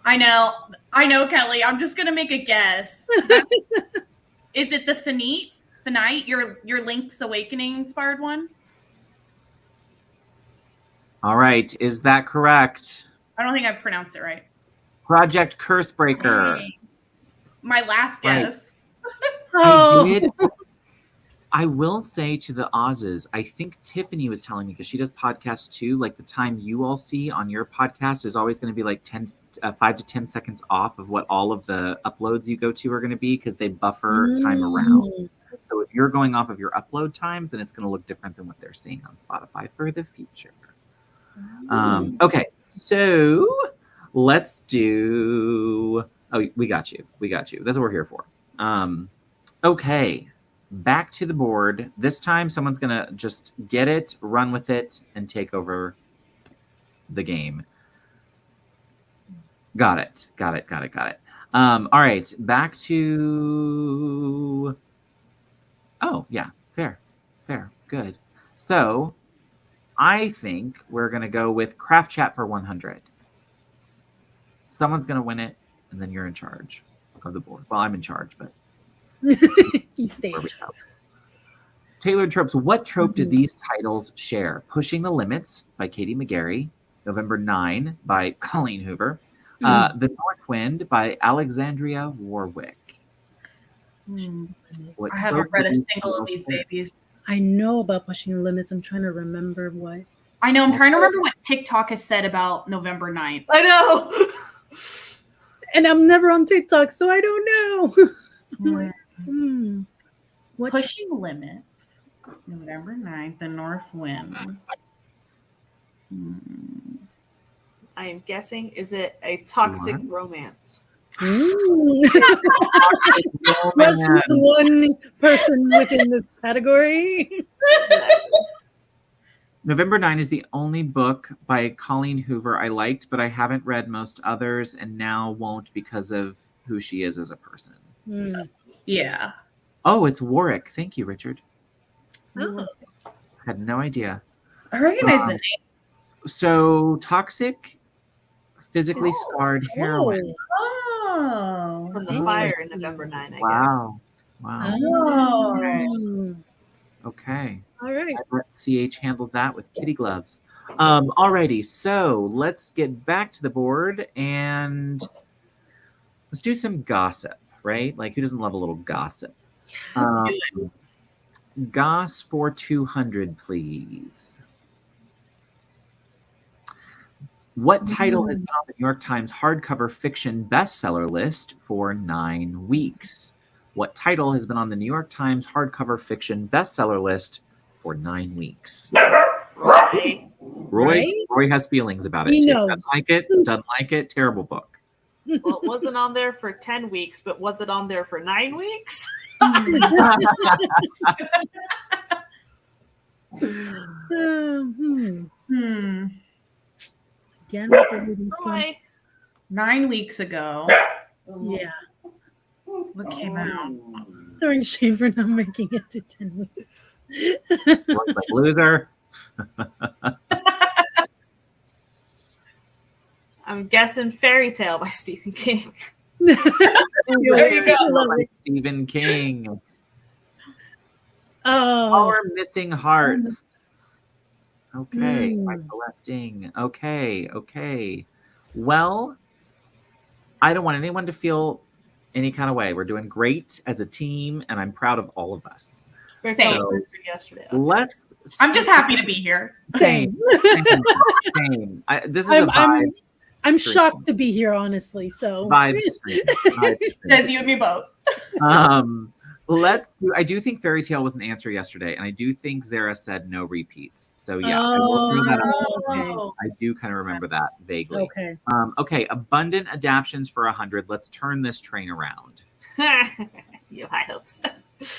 I know, Kelly. I'm just gonna make a guess. Is it the Finite? Your Link's Awakening inspired one? All right. Is that correct? I don't think I've pronounced it right. Project Cursebreaker. Dang. My last Right. guess. Oh. I did. I will say to the Oz's, I think Tiffany was telling me, because she does podcasts too, like the time you all see on your podcast is always going to be like 5 to 10 seconds off of what all of the uploads you go to are going to be, because they buffer time around. So if you're going off of your upload times, then it's going to look different than what they're seeing on Spotify for the future. Okay, so let's do... Oh, we got you. We got you. That's what we're here for. Okay, back to the board. This time, someone's going to just get it, run with it, and take over the game. Got it. Got it. Got it. Got it. All right, back to... Oh, yeah, fair. Fair. Good. So I think we're going to go with Craft Chat for 100. Someone's going to win it, and then you're in charge of the board. Well, I'm in charge, but... You stay. Tailored tropes. What trope did these titles share? Pushing the Limits by Katie McGarry. November 9 by Colleen Hoover. The North Wind by Alexandria Warwick. What I haven't trope read did a these single of titles these share? babies. I know about Pushing the Limits. I'm trying to remember what. I know. I'm trying to remember what TikTok has said about November 9th. I know. And I'm never on TikTok, so I don't know. What? Pushing Limits. November 9th. The North Wind. I am guessing, is it a toxic romance? Wes was the one person within the category. November 9 is the only book by Colleen Hoover I liked, but I haven't read most others and now won't because of who she is as a person. Yeah. Oh, it's Warwick. Thank you, Richard. Oh. Had no idea. I recognize the name. So, toxic, physically scarred heroine. Oh. From the fire in November 9, I Wow. Wow. Oh. Okay. All right. I let CH handled that with kitty gloves. Alrighty, so let's get back to the board and let's do some gossip, right? Like, who doesn't love a little gossip? Goss for 200, please. What title has been on the New York Times hardcover fiction bestseller list for 9 weeks? What title has been on the New York Times hardcover fiction bestseller list for 9 weeks? guess. Roy has feelings about it. He Too. knows. Doesn't like it. Terrible book. Well, it wasn't on there for 10 weeks, but was it on there for 9 weeks? Again, with the reading slump. Roy. 9 weeks ago. Yeah. What came out? Throwing shade for not making it to 10 weeks. Roy's like, loser. I'm guessing Fairy Tale by Stephen King. There you go. By Stephen King. Oh, Our Missing Hearts. Okay, by Mm. Celestine. Okay. Well, I don't want anyone to feel any kind of way. We're doing great as a team, and I'm proud of all of us. Fairy Same. Tale was answered yesterday. Let's. I'm just happy to be here. Same. Same. This is a vibe. I'm stream. shocked to be here, honestly. So Vibe stream. Vibe stream. Says you and me both. I do think Fairy Tale was an answer yesterday, and I do think Zara said no repeats. So yeah, I will throw that out. Oh. I do kind of remember that vaguely. Okay. Okay, abundant adaptions for 100. Let's turn this train around. You have high hopes.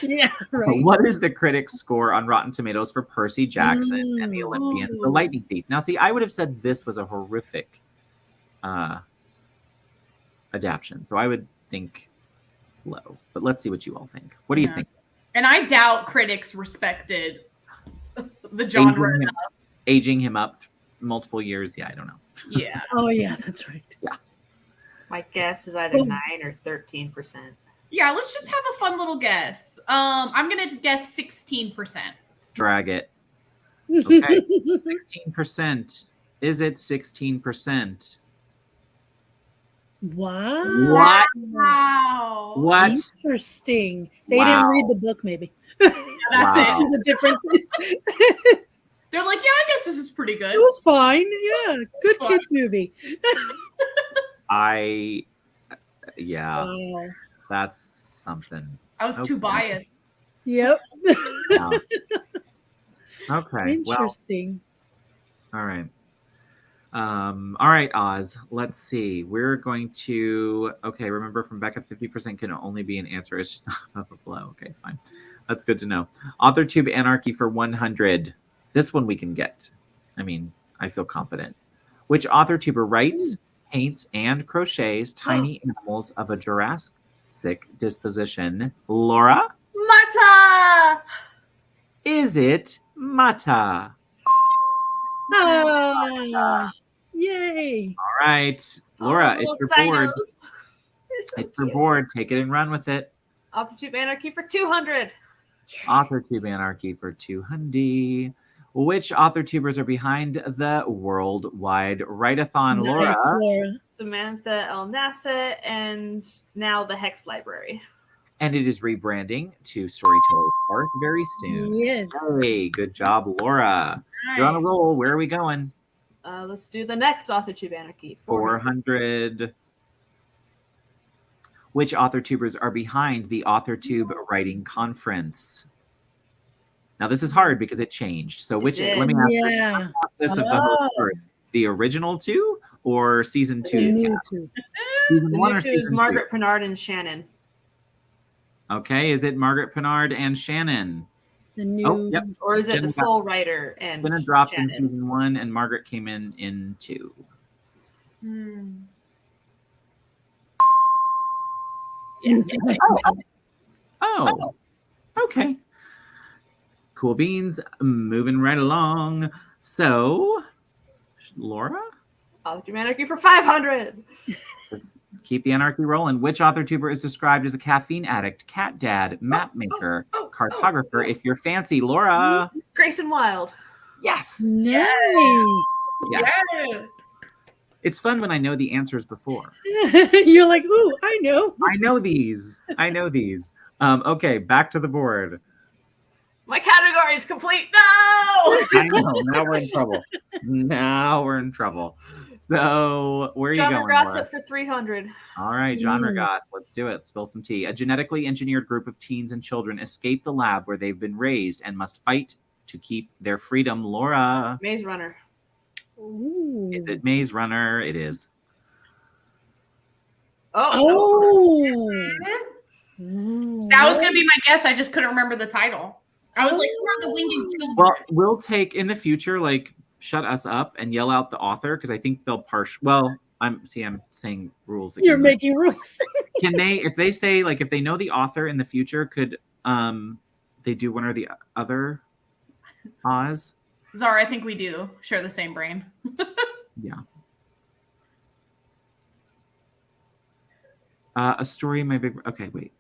Yeah. Right. What is the critics' score on Rotten Tomatoes for Percy Jackson and the Olympians, The Lightning Thief? Now, see, I would have said this was a horrific adaptation, so I would think low. But let's see what you all think. What do you think? And I doubt critics respected the genre enough. Aging him up multiple years. Yeah, I don't know. Yeah. Oh yeah, that's right. My guess is either 9 or 13%. Yeah, let's just have a fun little guess. I'm gonna guess 16%. Drag it. Okay. 16%. Is it 16%? Wow. What? Wow. What? Interesting. They Wow. didn't read the book, maybe. That's Wow. it. The difference. They're like, yeah, I guess this is pretty good. It was fine. Yeah, good Fine. kids movie. Yeah, Wow. that's something. I was too Okay. biased. Yep. Yeah. Okay. Well, Interesting. all right. All right, Oz. Let's see. We're going to. Okay, remember from Becca, 50% can only be an answer. It's not a blow. Okay, fine. That's good to know. AuthorTube Anarchy for 100. This one we can get. I mean, I feel confident. Which AuthorTuber writes, paints, and crochets tiny animals of a Jurassic disposition? Laura? Mata! Is it Mata? Ah, yay. All right. Laura, it's your board. It's your board. Take it and run with it. AuthorTube Anarchy for 200. AuthorTube Anarchy for 200. Which AuthorTubers are behind the Worldwide Write-a-thon? Nice, Laura? Laura. Samantha El Nasa and now the Hex Library. And it is rebranding to Storyteller's Park very soon. Yes. Hey, good job, Laura. You're on a roll. Where are we going? Let's do the next AuthorTube Anarchy. 400. Which AuthorTubers are behind the AuthorTube Writing Conference? Now, this is hard because it changed. So, which? did. Let me ask Yeah. this of the host first: the original two or season The two's new cast? two. Season The one new or two is season Margaret Pennard and Shannon. two? Okay, is it Margaret Pennard and Shannon? The new. Oh, yep. Or is it Jenna the Soul Writer and Jenna dropped in Shannon? season 1, and Margaret came in 2. Yes. Oh, okay. Cool beans. Moving right along. So, Laura, AuthorTube Anarchy for 500. keep the anarchy rolling. Which AuthorTuber is described as a caffeine addict, cat dad, map maker, cartographer? If you're fancy, Laura. Grayson Wild. Yes. Nice. Yes. Yes. It's fun when I know the answers before. You're like, ooh, I know. I know these. Okay, back to the board. My category is complete. No! I know. Now we're in trouble. So where are you Genre going, Laura? Gossip for 300. All right, genre Mm. goss. Let's do it. Spill some tea. A genetically engineered group of teens and children escape the lab where they've been raised and must fight to keep their freedom. Laura, Maze Runner. Ooh. is it Maze Runner? It is. Oh. That was gonna be my guess. I just couldn't remember the title. I was like, who are the winged children? Well, we'll take in the future, like, shut us up and yell out the author because I think they'll Well, I'm saying rules. You're again. making rules. Can they, if they say, like, if they know the author in the future, could they do one or the other? Oz? Zara, I think we do share the same brain. Yeah. A story in my big. Okay, wait.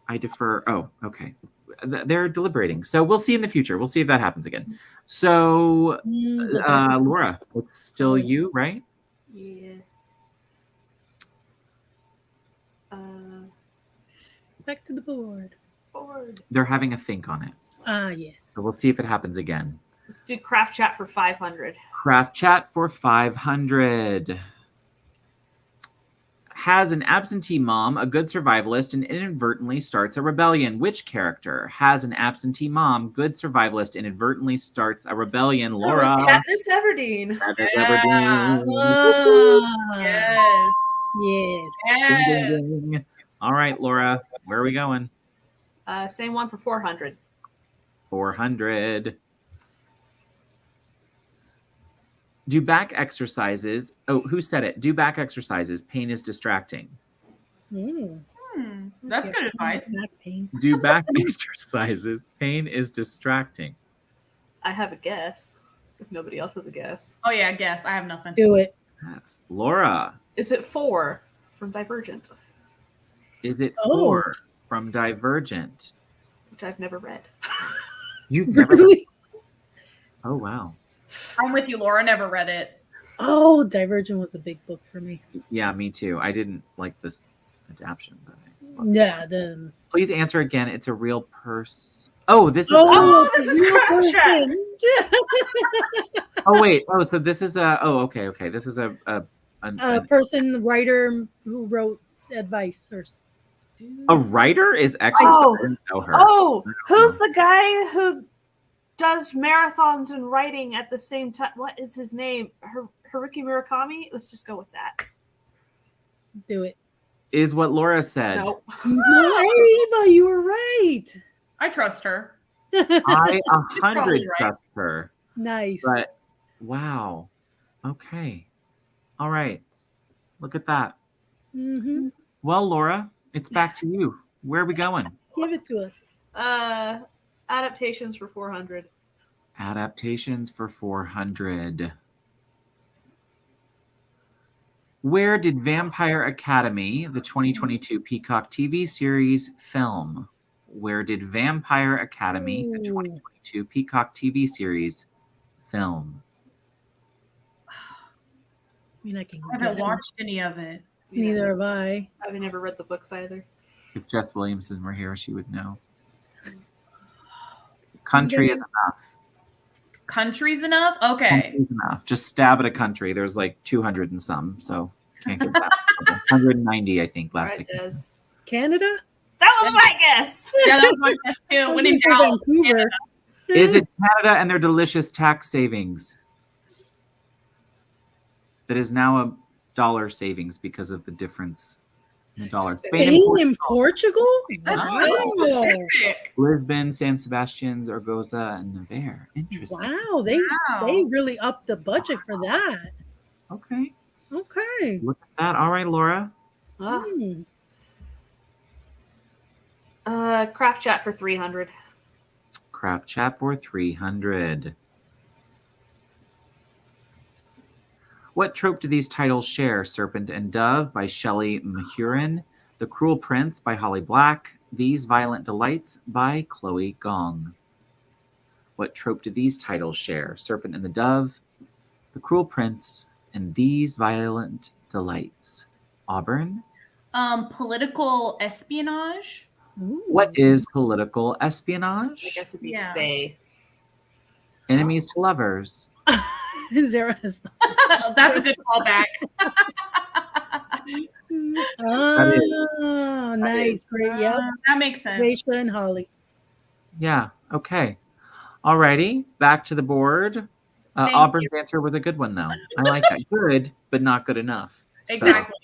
I defer. Oh, okay. They're deliberating, so we'll see in the future. We'll see if that happens again. So, Laura, it's still you, right? Yeah. Back to the board. They're having a think on it. Yes. So we'll see if it happens again. Let's do craft chat for 500. Craft chat for 500. Has an absentee mom, a good survivalist, and inadvertently starts a rebellion. Which character has an absentee mom, good survivalist, inadvertently starts a rebellion? Laura. Oh, it's Katniss Everdeen. Katniss Yeah. Everdeen. Yes. Yes. Yes. Ding, ding, ding. All right, Laura, where are we going? Same one for 400. 400. Do back exercises. Oh, who said it? Do back exercises. Pain is distracting. That's good advice. Back pain. Do back exercises. Pain is distracting. I have a guess. If nobody else has a guess. Oh yeah, guess. I have nothing. Do it. Yes. Laura. Is it 4 from Divergent? Is it Oh. 4 from Divergent? Which I've never read. You've never. Really? Oh wow. I'm with you, Laura. Never read it. Oh, Divergent was a big book for me. Yeah, me too. I didn't like this adaptation. But Yeah, the please answer again. It's a real purse. Oh, this is. Oh, this is real craft chat. person. Oh wait. Oh, so this is a. Oh, okay. Okay. This is a Person, writer who wrote advice or. writer is exercise. Oh. I didn't know her. Oh, who's the guy who does marathons and writing at the same time? What is his name? Haruki Murakami? Let's just go with that. Do it. Is what Laura said. No. Eva, you were right. I trust her. I 100 probably right. trust her. Nice. But wow. Okay. All right. Look at that. Mm-hmm. Well, Laura, it's back to you. Where are we going? Give it to us. Adaptations for 400. Adaptations for 400. Where did Vampire Academy, the 2022 Peacock TV series, film? Where did Vampire Academy, the 2022 Peacock TV series, film? I mean, I can. I haven't watched any of it. Neither have I. I've never read the books either. If Jess Williamson were here, she would know. Country is enough. Country's enough? Okay. Country is enough. Just stab at a country. There's like 200 and some, so can't get that. 190, I think, last Alright, week. Des. Canada? That was my guess. Yeah, that was my guess too. When in Say doubt, Vancouver. Is it Canada and their delicious tax savings? That is now a dollar savings because of the difference in the dollar. Spain and Portugal? That's Wow. so specific. Lisbon, San Sebastian, Zaragoza, and Navarre. Interesting. Wow, they really upped the budget for that. Okay. Okay. Look at that. All right, Laura. Hmm. Craft chat for 300. Craft chat for 300. What trope do these titles share? Serpent and Dove by Shelley Mahurin, The Cruel Prince by Holly Black, These Violent Delights by Chloe Gong. What trope do these titles share? Serpent and the Dove, The Cruel Prince, and These Violent Delights. Auburn? Political espionage. Ooh. What is political espionage? I guess it'd be Yeah. Faye. Enemies to lovers. Zara is That's a good callback. Oh, nice. Great. Yep. That makes sense. Raisha and Holly. Yeah, okay. Alrighty, back to the board. Thank Auburn's answer was a good one, though. I like that. Good, but not good enough. So, Exactly.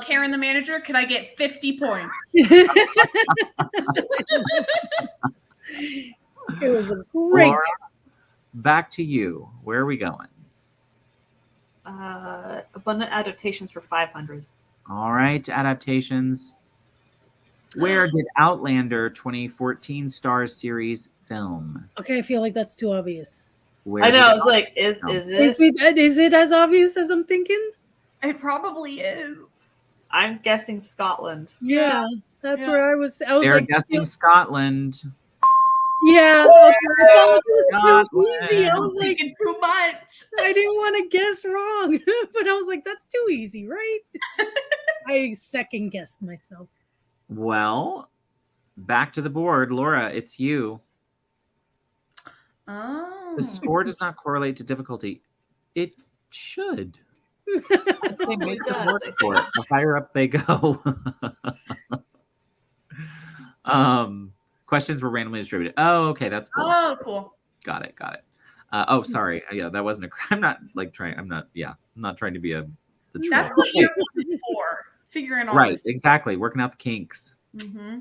Karen, the manager, could I get 50 points? It was a great. Laura, back to you. Where are we going? Abundant adaptations for 500. All right, adaptations. Where did Outlander 2014 Stars series film? Okay, I feel like that's too obvious. Where I know. did It's like, is it? Is it as obvious as I'm thinking? It probably is. I'm guessing Scotland. Yeah, that's Yeah. where I was. I was They're like, guessing Scotland. yeah. I thought it was too easy. I Scotland. was like, Thinking too much. I didn't want to guess wrong, but I was like, that's too easy, right? I second guessed myself. Well, back to the board. Laura, it's you. Oh. The score does not correlate to difficulty. It should. They make them work for it. The higher up they go. Questions were randomly distributed. Oh, okay, that's cool. Oh, cool. Got it. Oh, sorry. Yeah, that wasn't a. I'm not like trying. I'm not trying to be the troll. That's what year one is for. Figuring all Right, this. exactly. Working out the kinks. Mm-hmm.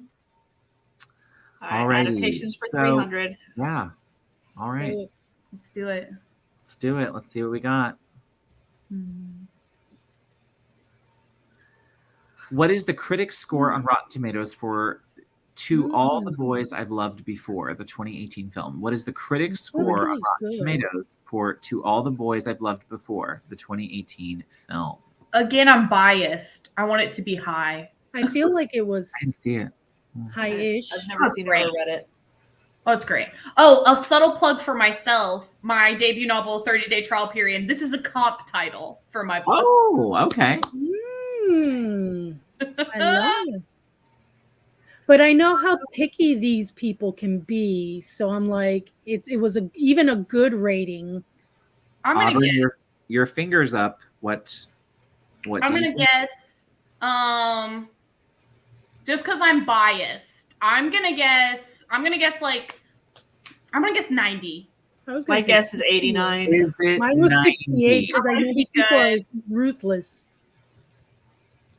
All right, Alrighty, adaptations for so- 300. Yeah. All right. Let's do it. Let's do it. Let's see what we got. What is the critic score on Rotten Tomatoes for To All the Boys I've Loved Before, the 2018 film? What is the critic score on was Rotten good. Tomatoes for To All the Boys I've Loved Before, the 2018 film? Again, I'm biased. I want it to be high. I feel like it was I didn't see it. high-ish. I've never seen it or read it. Oh, it's great. Oh, a subtle plug for myself. My debut novel, 30-Day Trial Period. This is a comp title for my book. Oh, okay. I love it. But I know how picky these people can be, so I'm like, it was even a good rating. I'm gonna Aubrey, guess. your fingers up. What I'm do you gonna think? guess. Just because I'm biased, I'm gonna guess 90. I was My gonna say guess is 89. Is it mine was 90? 68 because I know these people are Good. ruthless.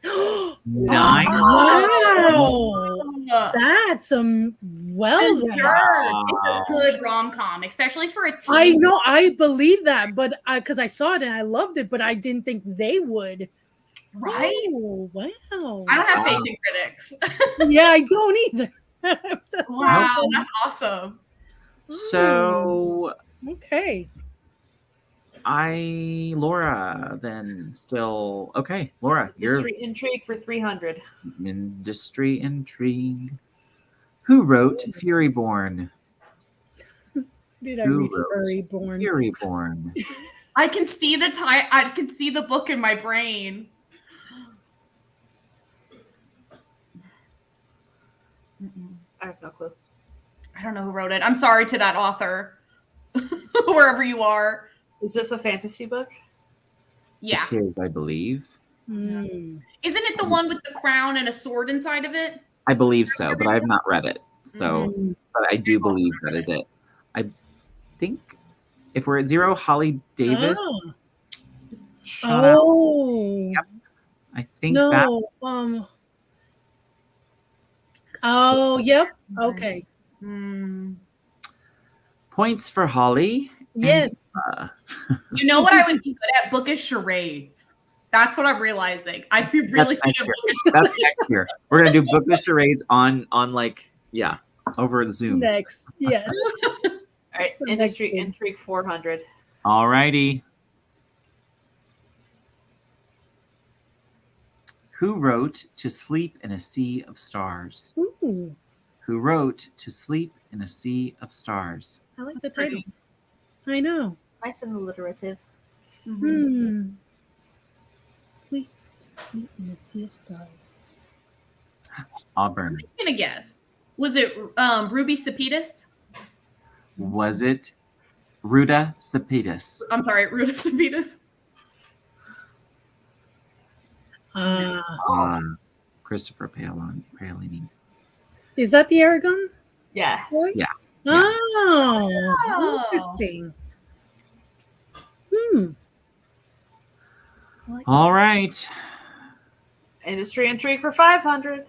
Nine? Wow, that's well Deserved. done. It's a good rom-com, especially for a teen. I know, I believe that, but because I saw it and I loved it, but I didn't think they would. Right? Oh, wow. I don't have faith Wow. in critics. Yeah, I don't either. That's Wow, awesome. that's awesome. So Okay. Laura, then still okay. Laura, you're Mystery intrigue for 300. industry intrigue. Who wrote Furyborn? Did I Who read wrote Furryborn? Furyborn. I can see I can see the book in my brain. I have no clue. I don't know who wrote it. I'm sorry to that author, wherever you are. Is this a fantasy book? Yeah. It is, I believe. Hmm. Isn't it the one with the crown and a sword inside of it? I believe so, but I have not read it. So, Mm. but I do believe that is it. I think if we're at 0, Holly Davis. Oh. Shout out. Oh. Yep. I think that. No. Oh, yep. Okay. Points for Holly. and Yes. Eva. You know what I would be good at? Bookish charades. That's what I'm realizing. I'd be really good next at year. bookish. That's next year. We're gonna do book the charades on like over Zoom. Next. Yes. All right, For industry next week. intrigue 400. All righty. Who wrote To Sleep in a Sea of Stars? Ooh, Who wrote To Sleep in a Sea of Stars? I like the title. I know. Nice and alliterative. Hmm. Sleep in a sea of stars. Auburn. I'm gonna guess. Was it Ruby Sepidus? Was it Ruta Sepidus? I'm sorry, Ruby Sepidus. Christopher Paolini. Is that the Aragon? Yeah. Really? Yeah. Oh, interesting. Hmm. I like All right. Industry intrigue for 500.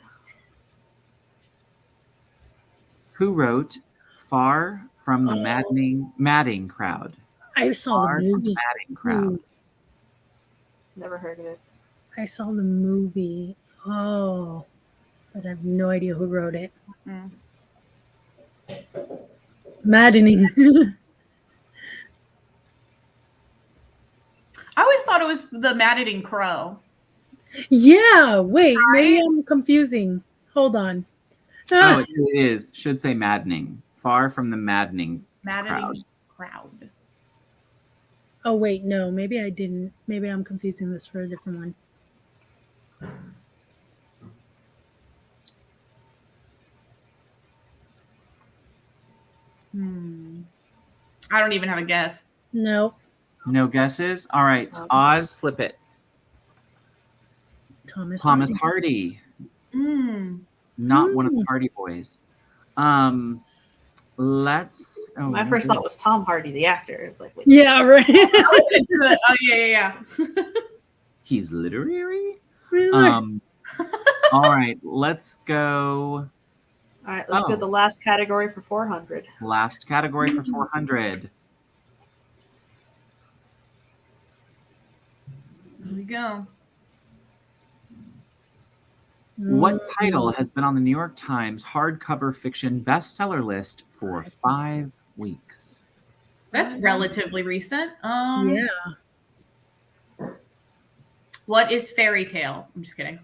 Who wrote Far from the Madding Crowd? I saw Far the from movie. Madding Crowd. Never heard of it. I saw the movie. Oh, but I have no idea who wrote it. Maddening. I always thought it was the Mad-Eating Crow. Yeah, wait, maybe I'm confusing. Hold on. Oh, it is. Should say maddening. Far from the maddening Maddening crowd. Oh, wait, no, maybe I didn't. Maybe I'm confusing this for a different one. I don't even have a guess. No. No guesses? All right. Oz, flip it. Thomas Hardy. Mm. Not one of the Hardy Boys. Let's. Oh, My first thought was Tom Hardy, the actor. It was like, wait. Yeah, right. Oh yeah. He's literary? Really? All right. Let's go. All right, let's do the last category for 400. Last category for 400. Here we go. What title has been on the New York Times hardcover fiction bestseller list for 5 weeks? That's relatively recent. Yeah. What is fairy tale? I'm just kidding.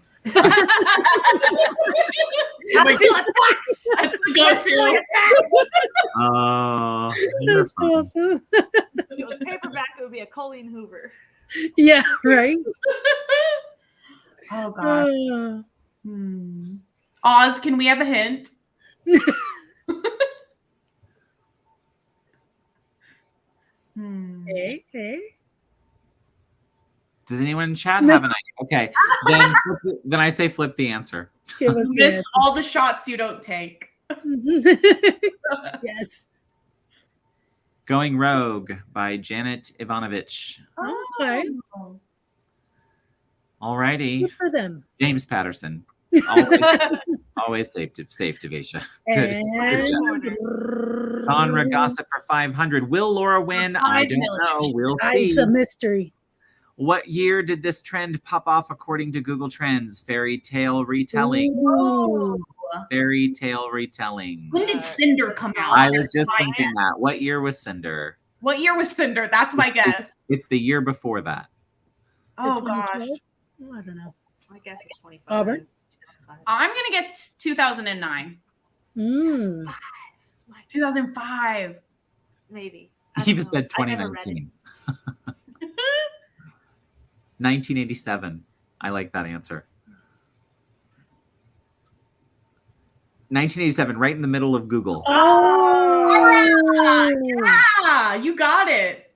I feel attacked. That's the go-to. That's awesome. If it was paperback, it would be a Colleen Hoover. Yeah, right? Oh god. Oz, can we have a hint? Okay. Does anyone in chat have an idea? Okay, then I say flip the answer. Give us Miss all the shots you don't take. Yes. Going Rogue by Janet Ivanovich. Okay. Alrighty. Good for them. James Patterson. Always safe to Vasha. And Genre gossip for 500. Will Laura win? I don't know. We'll see. It's a mystery. What year did this trend pop off according to Google Trends? Fairy tale retelling. Ooh. Fairy tale retelling. When did Cinder come out? I was just thinking that. What year was Cinder? What year was Cinder? That's my guess. It's the year before that. Oh 2012? gosh. Oh, I don't know. My guess is 25. Auburn? I'm gonna guess 2009. 2005. Maybe. He even said 2019. 1987. I like that answer. 1987, right in the middle of Google. Oh, Yeah, you got it.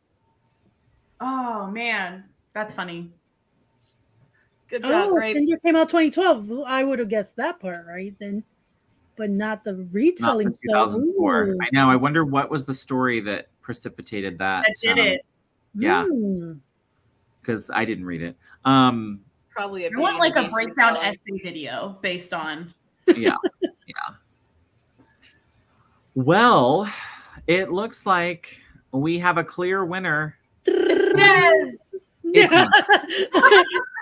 Oh man, that's funny. Good job, Grape. Cinder came out 2012. I would have guessed that part right then, but not the retelling Not stuff. 2004. Ooh. I know. I wonder what was the story that precipitated that. That did it. Yeah, Mm. because I didn't read it. Probably I want like a breakdown essay video based on. Yeah. Well, it looks like we have a clear winner. It's Jazz. Yeah.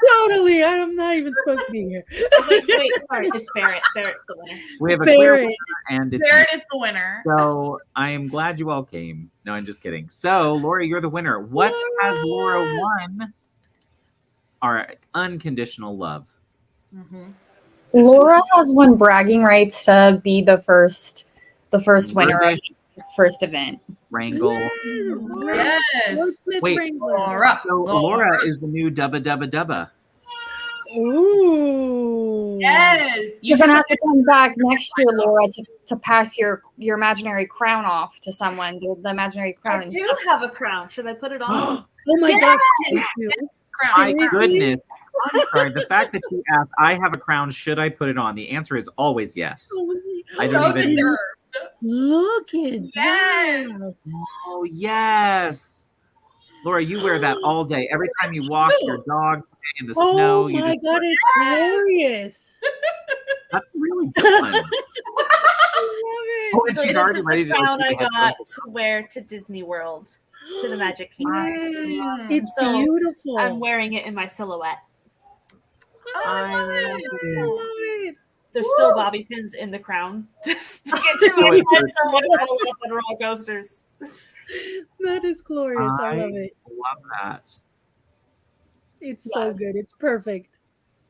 Totally. I'm not even supposed to be here. Wait, sorry, it's Barrett. Barrett's the winner. We have a clear Barrett. winner, and it's Barrett is the winner. so I am glad you all came. No, I'm just kidding. So, Laura, you're the winner. What has Laura won? Our unconditional love. Laura has won bragging rights to be the first winner of the first event. Wrangle. Yes. Wordsmith Wait. Wrangler. Laura. So Laura is the new Dubba Dubba Dubba. Ooh. Yes. You're gonna have to come back next year, Laura, to pass your imaginary crown off to someone. The imaginary crown. I do have a crown. Should I put it on? Oh my God. Thank you. My Seriously? goodness. I'm sorry. The fact that you asked, I have a crown, should I put it on? The answer is always yes. I So don't even. deserved. Look at Yes. that. Oh, yes. Laura, you wear that all day. Every time you walk your dog in the snow, Oh you my just. God, it's glorious. That's really good. I love it. Oh, and So she's this already is ready the to go crown to I the got to wear to Disney World, to the Magic Kingdom. It's So, beautiful. I'm wearing it in my silhouette. I love I it. love it. There's still bobby pins in the crown to stick it to my head so I roll up on roller coasters. That is glorious. I I love it. love that. It's so good. It's perfect.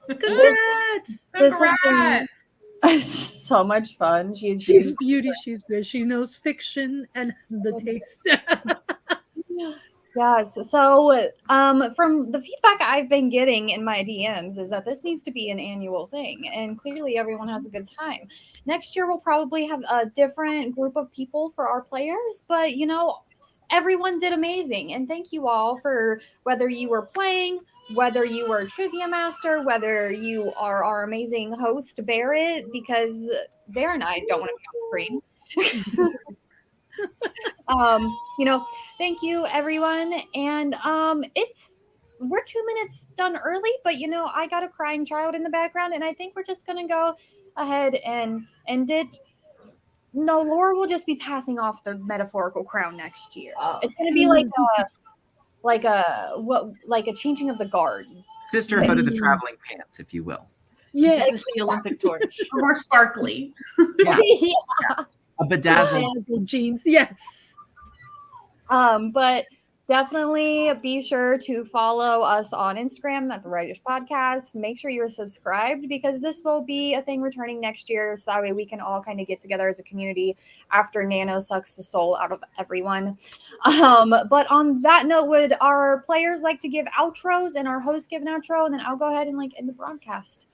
Congrats! This has Congrats. been so much fun. She's beauty, she's good. She knows fiction and the taste. Yes. So, from the feedback I've been getting in my DMs is that this needs to be an annual thing, and clearly everyone has a good time. Next year, we'll probably have a different group of people for our players, but everyone did amazing, and thank you all for whether you were playing, whether you were a trivia master, whether you are our amazing host Barrett, because Zara and I don't want to be on screen. Thank you everyone, and we're 2 minutes done early, but I got a crying child in the background, and I think we're just gonna go ahead and end it. No, Laura will just be passing off the metaphorical crown next year. It's gonna be like a changing of the guard. Sisterhood of the traveling pants, if you will. Yes. This is the Olympic torch. More sparkly. Yeah. Yeah. A bedazzled. Jeans. Yes. But definitely be sure to follow us on Instagram at the Writers Podcast. Make sure you're subscribed, because this will be a thing returning next year. So that way we can all kind of get together as a community after Nano sucks the soul out of everyone. But on that note, would our players like to give outros and our hosts give an outro, and then I'll go ahead and end the broadcast.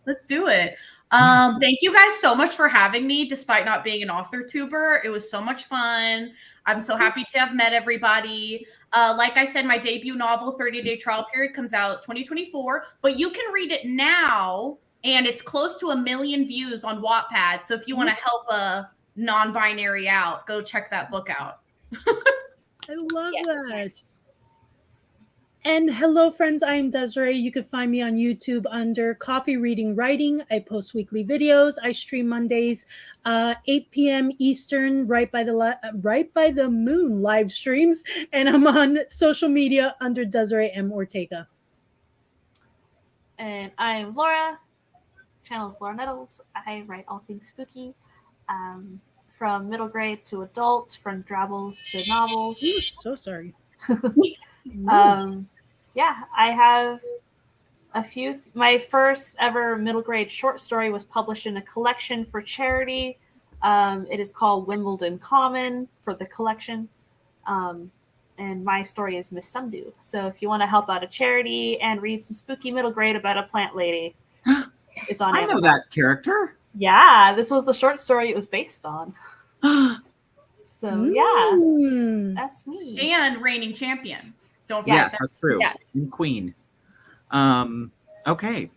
Let's do it. Thank you guys so much for having me, despite not being an author tuber. It was so much fun. I'm so happy to have met everybody. Like I said, my debut novel, 30-Day Trial Period, comes out 2024, but you can read it now, and it's close to 1 million views on Wattpad. So if you want to help a non-binary out, go check that book out. I love that. And hello, friends. I am Desiree. You can find me on YouTube under Coffee Reading Writing. I post weekly videos. I stream Mondays, 8 p.m. Eastern, right by the moon live streams. And I'm on social media under Desiree M. Ortega. And I'm Laura. Channel is Laura Nettles. I write all things spooky, from middle grade to adult, from drabbles to novels. Ooh, so sorry. I have a few. My first ever middle grade short story was published in a collection for charity. It is called Wimbledon Common for the collection. And my story is Miss Sundew. So if you want to help out a charity and read some spooky middle grade about a plant lady, it's on Amazon. I know that character. Yeah, this was the short story it was based on. So that's me. And reigning champion. Don't forget. Yes, that's true. Yes. And Queen. Okay.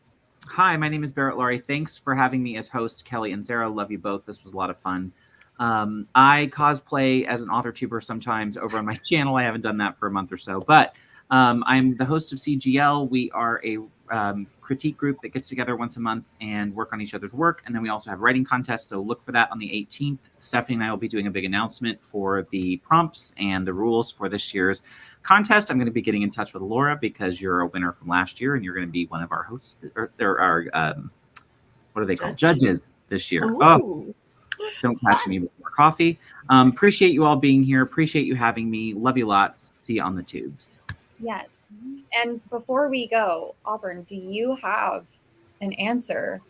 Hi, my name is Barrett Laurie. Thanks for having me as host, Kelly and Sarah. Love you both. This was a lot of fun. I cosplay as an author tuber sometimes over on my channel. I haven't done that for a month or so, but I'm the host of CGL. We are a critique group that gets together once a month and work on each other's work. And then we also have writing contests. So look for that on the 18th. Stephanie and I will be doing a big announcement for the prompts and the rules for this year's contest. I'm going to be getting in touch with Laura because you're a winner from last year and you're going to be one of our hosts, or there are what are they called? Judges this year. Ooh. Oh, don't catch me before coffee. Appreciate you all being here. Appreciate you having me. Love you lots. See you on the tubes. Yes. And before we go, Auburn, do you have an answer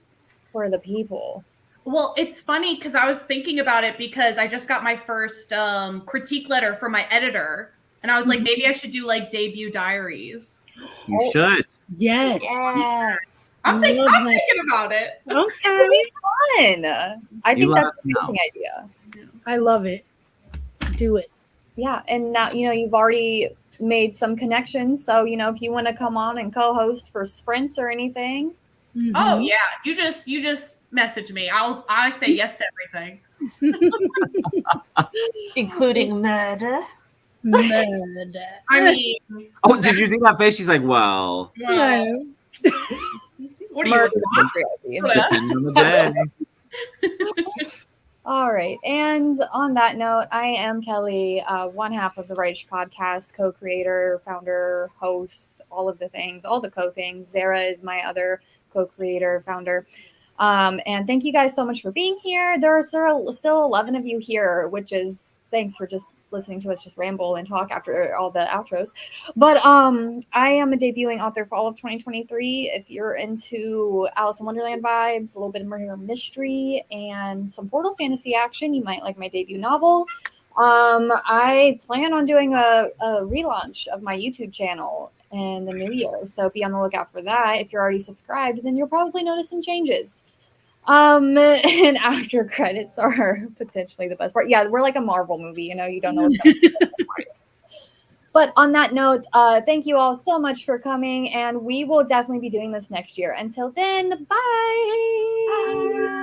for the people? Well, it's funny because I was thinking about it because I just got my first critique letter from my editor. And I was like, maybe I should do debut diaries. You should. Yes. Yes. I'm thinking about it. It'll Okay. be fun. I think let that's us an know. amazing idea. I love it. Do it. Yeah. And now, you've already made some connections. So, if you want to come on and co-host for sprints or anything. Mhm. Oh yeah. You just message me. I say yes to everything. Including murder. Murder. I mean, Oh, did you see that face? She's like, well, No. what are Murder you? the patriarchy. depending on the day. All right. And on that note, I am Kelly, one half of the Writers Podcast, co-creator, founder, host, all of the things, all the co-things. Zara is my other co-creator, founder. And thank you guys so much for being here. There are still 11 of you here, which is thanks for just listening to us just ramble and talk after all the outros. But I am a debuting author fall of 2023. If you're into Alice in Wonderland vibes, a little bit more mystery, and some Portal fantasy action, you might like my debut novel. I plan on doing a relaunch of my YouTube channel in the new year, so be on the lookout for that. If you're already subscribed, then you'll probably notice some changes. And after credits are potentially the best part. Yeah, we're like a Marvel movie, you know, you don't know what's going to happen. But on that note, thank you all so much for coming, and we will definitely be doing this next year. Until then, bye.